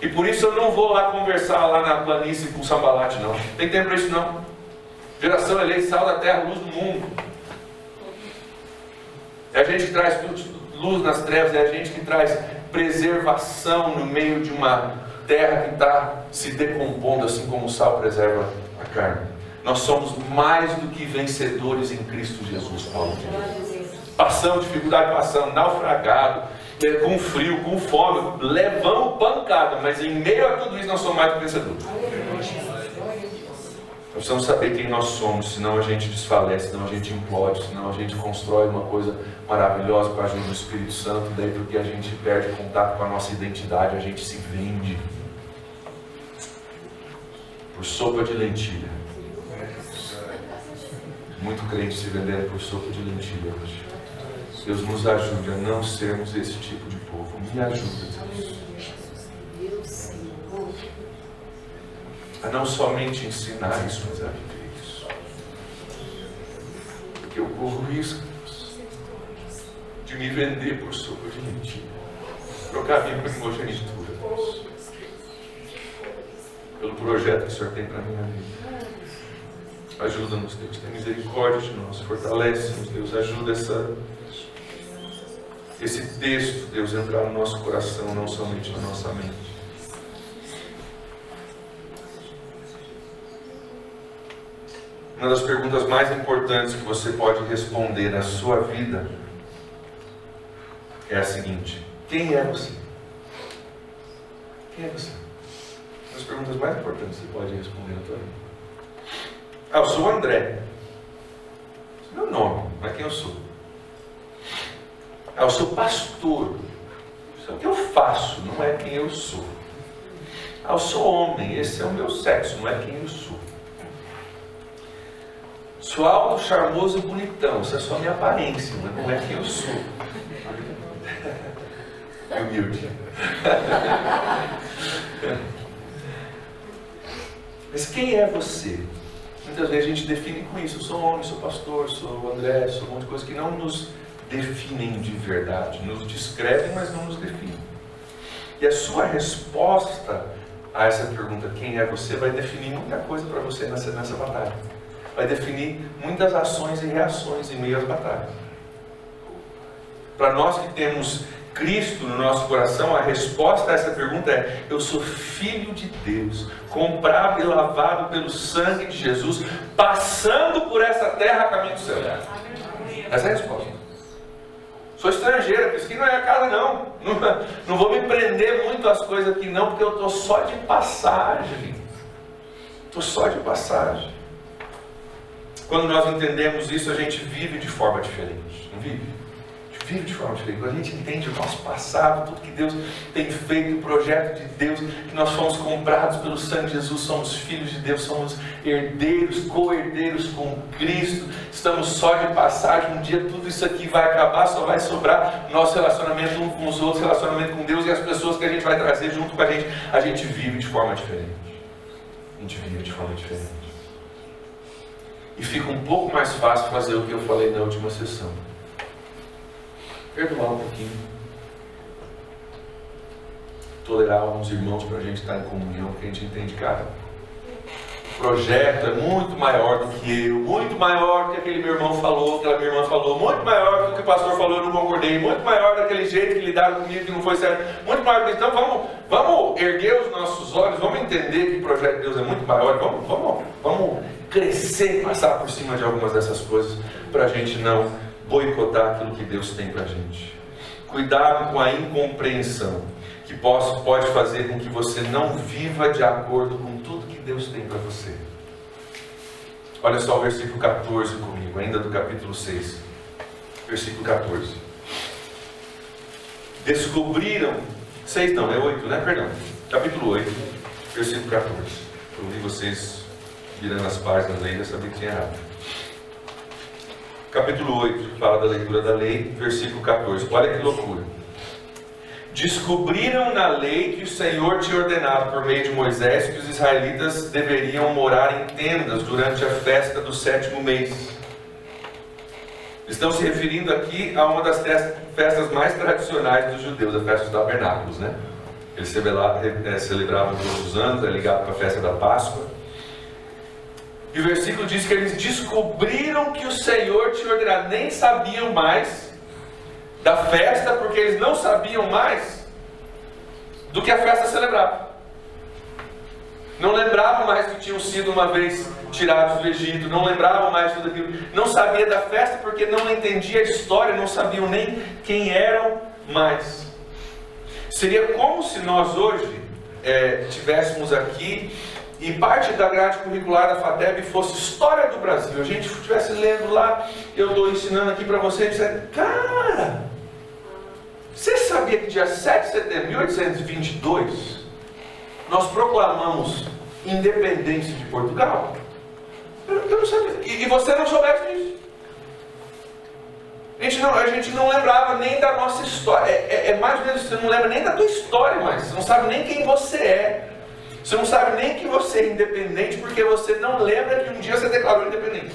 Speaker 1: E por isso eu não vou lá conversar lá na planície com Sambalate, não. Tem tempo para isso não. Geração eleita, sal da terra, luz do mundo. É a gente que traz luz nas trevas, é a gente que traz preservação no meio de uma terra que está se decompondo, assim como o sal preserva a carne. Nós somos mais do que vencedores em Cristo Jesus, Paulo diz. Passamos dificuldade, passamos naufragado, com frio, com fome, levamos pancada, mas em meio a tudo isso nós somos mais do que vencedores. Nós precisamos saber quem nós somos, senão a gente desfalece, senão a gente implode, senão a gente constrói uma coisa maravilhosa com a ajuda do Espírito Santo, daí porque a gente perde contato com a nossa identidade, a gente se vende por sopa de lentilha. Muito crente se vendendo por sopa de lentilha hoje. Deus nos ajude a não sermos esse tipo de povo. Me ajuda, Deus. A não somente ensinar isso, mas a viver isso. Porque eu corro risco de me vender por sopa de lentilha. Trocar minha primogenitura, Deus. Pelo projeto que o Senhor tem para a minha vida. Ajuda-nos, Deus. Tem misericórdia de nós. Fortalece-nos, Deus. Ajuda esse texto, Deus, entrar no nosso coração, não somente na nossa mente. Uma das perguntas mais importantes que você pode responder na sua vida é a seguinte: quem é você? Quem é você? Uma das perguntas mais importantes que você pode responder na sua vida. Ah, eu sou o André. Esse é meu nome, mas quem eu sou? Ah, eu sou pastor. Isso é o que eu faço, não é quem eu sou. Ah, eu sou homem, esse é o meu sexo, não é quem eu sou. Sou alto, charmoso e bonitão, isso é só a minha aparência, mas não é quem eu sou. Humilde. Mas quem é você? Muitas vezes a gente define com isso: eu sou homem, sou pastor, sou André, sou um monte de coisas que não nos definem de verdade, nos descrevem, mas não nos definem. E a sua resposta a essa pergunta, quem é você, vai definir muita coisa para você nessa batalha. Vai definir muitas ações e reações em meio às batalhas. Para nós que temos Cristo no nosso coração, a resposta a essa pergunta é: eu sou filho de Deus, comprado e lavado pelo sangue de Jesus, passando por essa terra a caminho do céu. Essa é a resposta. Sou estrangeiro, porque isso aqui não é a casa não. Não vou me prender muito às coisas aqui não, porque eu estou só de passagem. Estou só de passagem. Quando nós entendemos isso, a gente vive de forma diferente. Não vive? A gente vive de forma diferente. Quando a gente entende o nosso passado, tudo que Deus tem feito, o projeto de Deus, que nós fomos comprados pelo sangue de Jesus, somos filhos de Deus, somos herdeiros, co-herdeiros com Cristo, estamos só de passagem. Um dia tudo isso aqui vai acabar, só vai sobrar nosso relacionamento um com os outros, relacionamento com Deus e as pessoas que a gente vai trazer junto com a gente. A gente vive de forma diferente. A gente vive de forma diferente. E fica um pouco mais fácil fazer o que eu falei na última sessão. Perdoar um pouquinho. Tolerar alguns irmãos para a gente estar em comunhão, porque a gente entende, cara, o projeto é muito maior do que eu, muito maior do que aquele meu irmão falou, aquela minha irmã falou, muito maior do que o pastor falou, eu não concordei, muito maior daquele jeito que lidaram comigo que não foi certo, muito maior do que... Então vamos erguer os nossos olhos, vamos entender que o projeto de Deus é muito maior, vamos crescer, passar por cima de algumas dessas coisas, para a gente não boicotar aquilo que Deus tem para a gente. Cuidado com a incompreensão, que pode fazer com que você não viva de acordo com tudo que Deus tem para você. Olha só o versículo 14 comigo, ainda do capítulo 6. Versículo 14. Descobriram... 6 não, é 8, né? Perdão. Capítulo 8, versículo 14. Eu vi vocês virando as páginas aí, já sabia que tinha errado. Capítulo 8, fala da leitura da lei, versículo 14. Olha que loucura. Descobriram na lei que o Senhor tinha ordenado por meio de Moisés que os israelitas deveriam morar em tendas durante a festa do 7º mês. Estão se referindo aqui a uma das festas mais tradicionais dos judeus, a festa dos tabernáculos, né? Eles celebravam todos os anos, é ligado com a festa da Páscoa. E o versículo diz que eles descobriram que o Senhor tinha ordenado, nem sabiam mais da festa, porque eles não sabiam mais do que a festa celebrava. Não lembravam mais que tinham sido uma vez tirados do Egito, não lembravam mais tudo aquilo, não sabia da festa porque não entendia a história, não sabiam nem quem eram mais. Seria como se nós hoje tivéssemos aqui e parte da grade curricular da FATEB fosse História do Brasil. A gente estivesse lendo lá, eu estou ensinando aqui para vocês, cara, você sabia que dia 7 de setembro de 1822 nós proclamamos independência de Portugal? Eu não sabia. E você não soubesse disso. A gente não lembrava nem da nossa história. É mais ou menos, você não lembra nem da tua história mais. Você não sabe nem quem você é. Você não sabe nem que você é independente, porque você não lembra que um dia você declarou independente.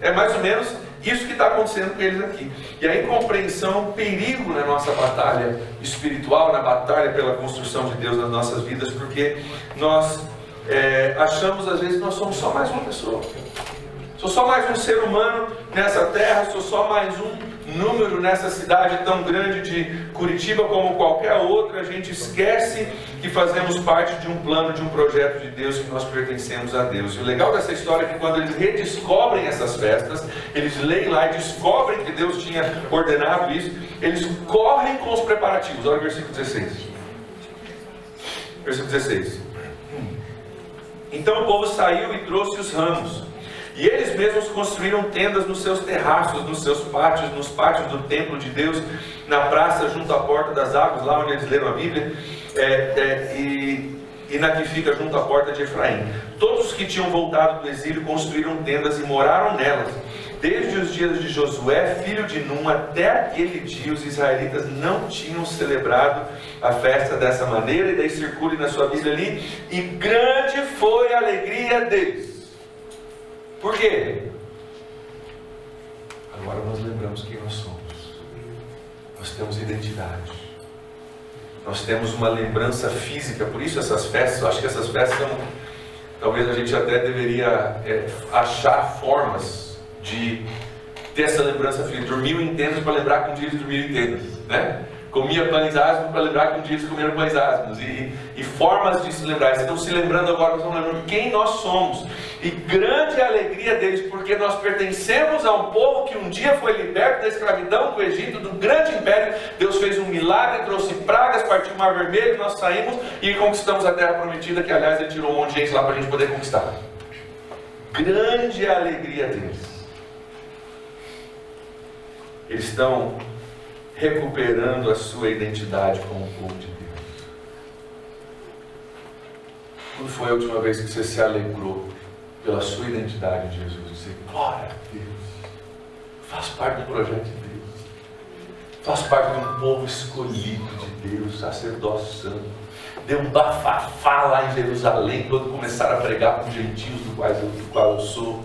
Speaker 1: É mais ou menos isso que está acontecendo com eles aqui. E a incompreensão é um perigo na nossa batalha espiritual, na batalha pela construção de Deus nas nossas vidas, porque nós achamos às vezes que nós somos só mais uma pessoa. Sou só mais um ser humano nessa terra, sou só mais um número nessa cidade tão grande de Curitiba como qualquer outra. A gente esquece que fazemos parte de um plano, de um projeto de Deus, que nós pertencemos a Deus. E o legal dessa história é que quando eles redescobrem essas festas, eles leem lá e descobrem que Deus tinha ordenado isso, eles correm com os preparativos. Olha o versículo 16. Versículo 16. Então o povo saiu e trouxe os ramos. E eles mesmos construíram tendas nos seus terraços, nos seus pátios, nos pátios do templo de Deus, na praça junto à porta das águas, lá onde eles leram a Bíblia, e na que fica junto à porta de Efraim. Todos os que tinham voltado do exílio construíram tendas e moraram nelas. Desde os dias de Josué, filho de Num, até aquele dia, os israelitas não tinham celebrado a festa dessa maneira. E daí circule na sua Bíblia ali: e grande foi a alegria deles. Por quê? Agora nós lembramos quem nós somos. Nós temos identidade. Nós temos uma lembrança física. Por isso essas festas, eu acho que essas festas são... Talvez a gente até deveria achar formas de ter essa lembrança física. Dormiu em tendas para lembrar que um dia eles dormiram em tendas, né? Comia pães asmos para lembrar que um dia eles comeram pães asmos. E formas de se lembrar. Eles estão se lembrando agora, nós estamos lembrando quem nós somos. E grande é a alegria deles, porque nós pertencemos a um povo que um dia foi liberto da escravidão do Egito, do grande império. Deus fez um milagre, trouxe pragas, partiu o Mar Vermelho, nós saímos e conquistamos a terra prometida, que aliás ele tirou um monte de gente lá para a gente poder conquistar. Grande é a alegria deles. Eles estão recuperando a sua identidade como povo de Deus. Quando foi a última vez que você se alegrou pela sua identidade de Jesus? Dizer, glória a Deus, faço parte do projeto de Deus, faço parte de um povo escolhido de Deus, sacerdócio santo. Deu um bafafá lá em Jerusalém quando começaram a pregar com os gentios do qual eu sou.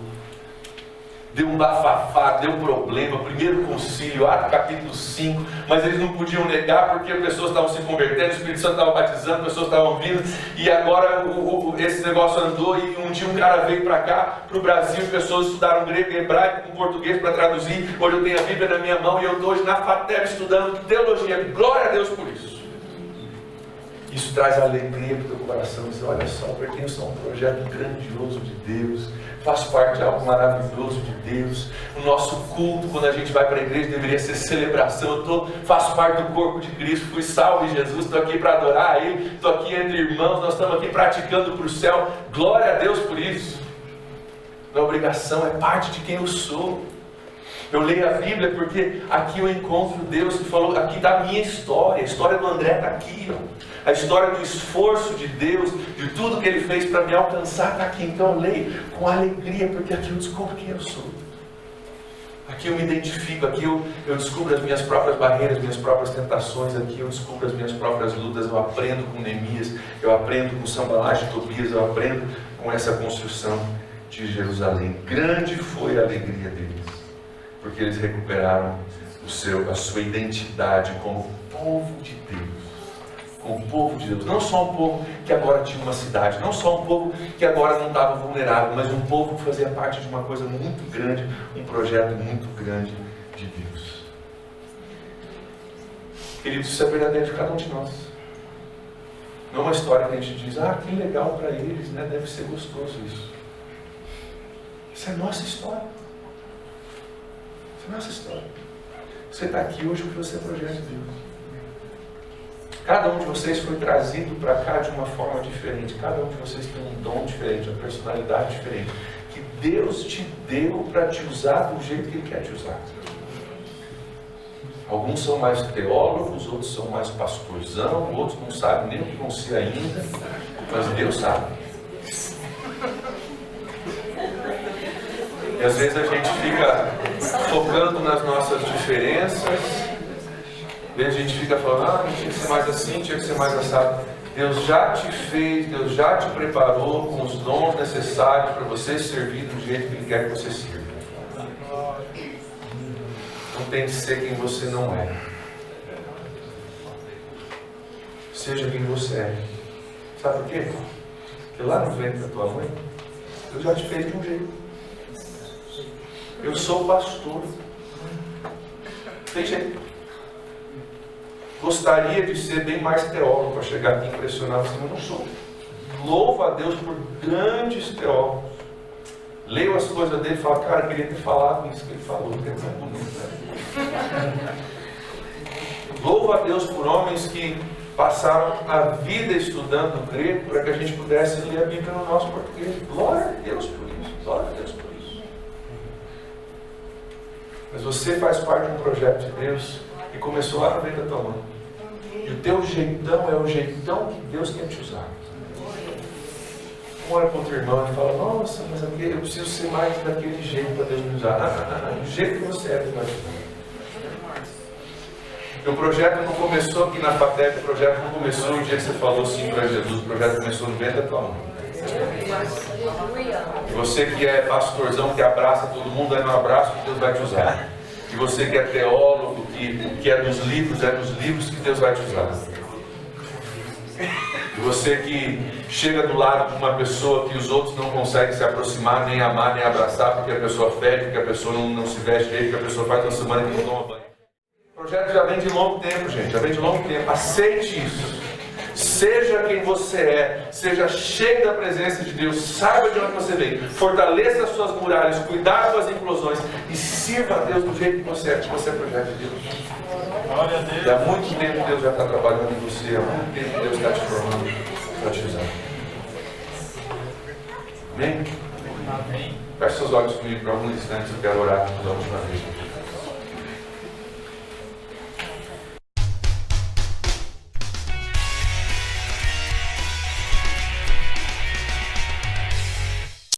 Speaker 1: Deu um bafafá, deu problema, primeiro concílio, Atos capítulo 5, mas eles não podiam negar porque as pessoas estavam se convertendo, o Espírito Santo estava batizando, pessoas estavam vindo, e agora esse negócio andou, e um dia um cara veio para cá, para o Brasil, pessoas estudaram grego e hebraico com português para traduzir. Hoje eu tenho a Bíblia na minha mão e eu estou hoje na FATEB estudando teologia. Glória a Deus por isso. Isso traz alegria para o teu coração. Você olha só, pertenço a um projeto grandioso de Deus, faço parte de algo maravilhoso de Deus. O nosso culto, quando a gente vai para a igreja, deveria ser celebração. Faço parte do corpo de Cristo, fui salvo em Jesus, estou aqui para adorar a Ele, estou aqui entre irmãos, nós estamos aqui praticando para o céu. Glória a Deus por isso. Não é obrigação, é parte de quem eu sou. Eu leio a Bíblia porque aqui eu encontro Deus que falou aqui da minha história. A história do André está aqui, ó. A história do esforço de Deus, de tudo que Ele fez para me alcançar está aqui. Então eu leio com alegria, porque aqui eu descubro quem eu sou. Aqui eu me identifico, aqui eu descubro as minhas próprias barreiras, minhas próprias tentações, aqui eu descubro as minhas próprias lutas, eu aprendo com Neemias, eu aprendo com Sanbalate e Tobias, eu aprendo com essa construção de Jerusalém. Grande foi a alegria deles, porque eles recuperaram a sua identidade como povo de Deus. Como povo de Deus. Não só um povo que agora tinha uma cidade, não só um povo que agora não estava vulnerável, mas um povo que fazia parte de uma coisa muito grande, um projeto muito grande de Deus. Queridos, isso é verdadeiro de cada um de nós. Não é uma história que a gente diz, que legal para eles, né? Deve ser gostoso isso. Isso é nossa história. Isso é nossa história. Você está aqui hoje porque você é projeto de Deus. Cada um de vocês foi trazido para cá de uma forma diferente. Cada um de vocês tem um dom diferente, uma personalidade diferente. Que Deus te deu para te usar do jeito que Ele quer te usar. Alguns são mais teólogos, outros são mais pastorzão, outros não sabem nem o que vão ser ainda, mas Deus sabe. E às vezes a gente fica focando nas nossas diferenças, e a gente fica falando, tinha que ser mais assim, tinha que ser mais assado. Deus já te fez, Deus já te preparou com os dons necessários para você servir do jeito que Ele quer que você sirva. Não tem que ser quem você não é. Seja quem você é. Sabe por quê? Porque lá no ventre da tua mãe, Deus já te fez de um jeito. Eu sou pastor. Tem jeito. Gostaria de ser bem mais teólogo para chegar aqui e impressionar você, mas não sou. Louvo a Deus por grandes teólogos. Leio as coisas dele e falo, cara, eu queria ter falado isso que ele falou, porque é tão bonito, né? Louvo a Deus por homens que passaram a vida estudando grego para que a gente pudesse ler a Bíblia no nosso português. Glória a Deus por isso. Glória a Deus por isso. Mas você faz parte de um projeto de Deus que começou lá no ventre da tua mãe. E o teu jeitão é o jeitão que Deus quer te usar. Olha para o teu irmão e fala, nossa, mas eu preciso ser mais daquele jeito para Deus me usar. Do jeito que você é, Deus vai te usar. O projeto não começou aqui na FATEC, o projeto não começou no dia que você falou sim para Jesus, o projeto começou no ventre da tua mãe. E você que é pastorzão, que abraça todo mundo, é no abraço que Deus vai te usar. E você que é teólogo, que é dos livros que Deus vai te usar. E você que chega do lado de uma pessoa que os outros não conseguem se aproximar, nem amar, nem abraçar, porque a pessoa fede, porque a pessoa não se veste direito, porque a pessoa faz uma semana que não toma banho. O projeto já vem de longo tempo, gente, já vem de longo tempo. Aceite isso. Seja quem você é, seja cheio da presença de Deus, saiba de onde você veio, fortaleça as suas muralhas, cuidado das inclusões e sirva a Deus do jeito que você é projeto de Deus. E há muito tempo Deus já está trabalhando em você, há muito tempo Deus está te formando para te usar. Amém? Amém. Feche seus olhos comigo por alguns instantes, eu quero orar pela última vez.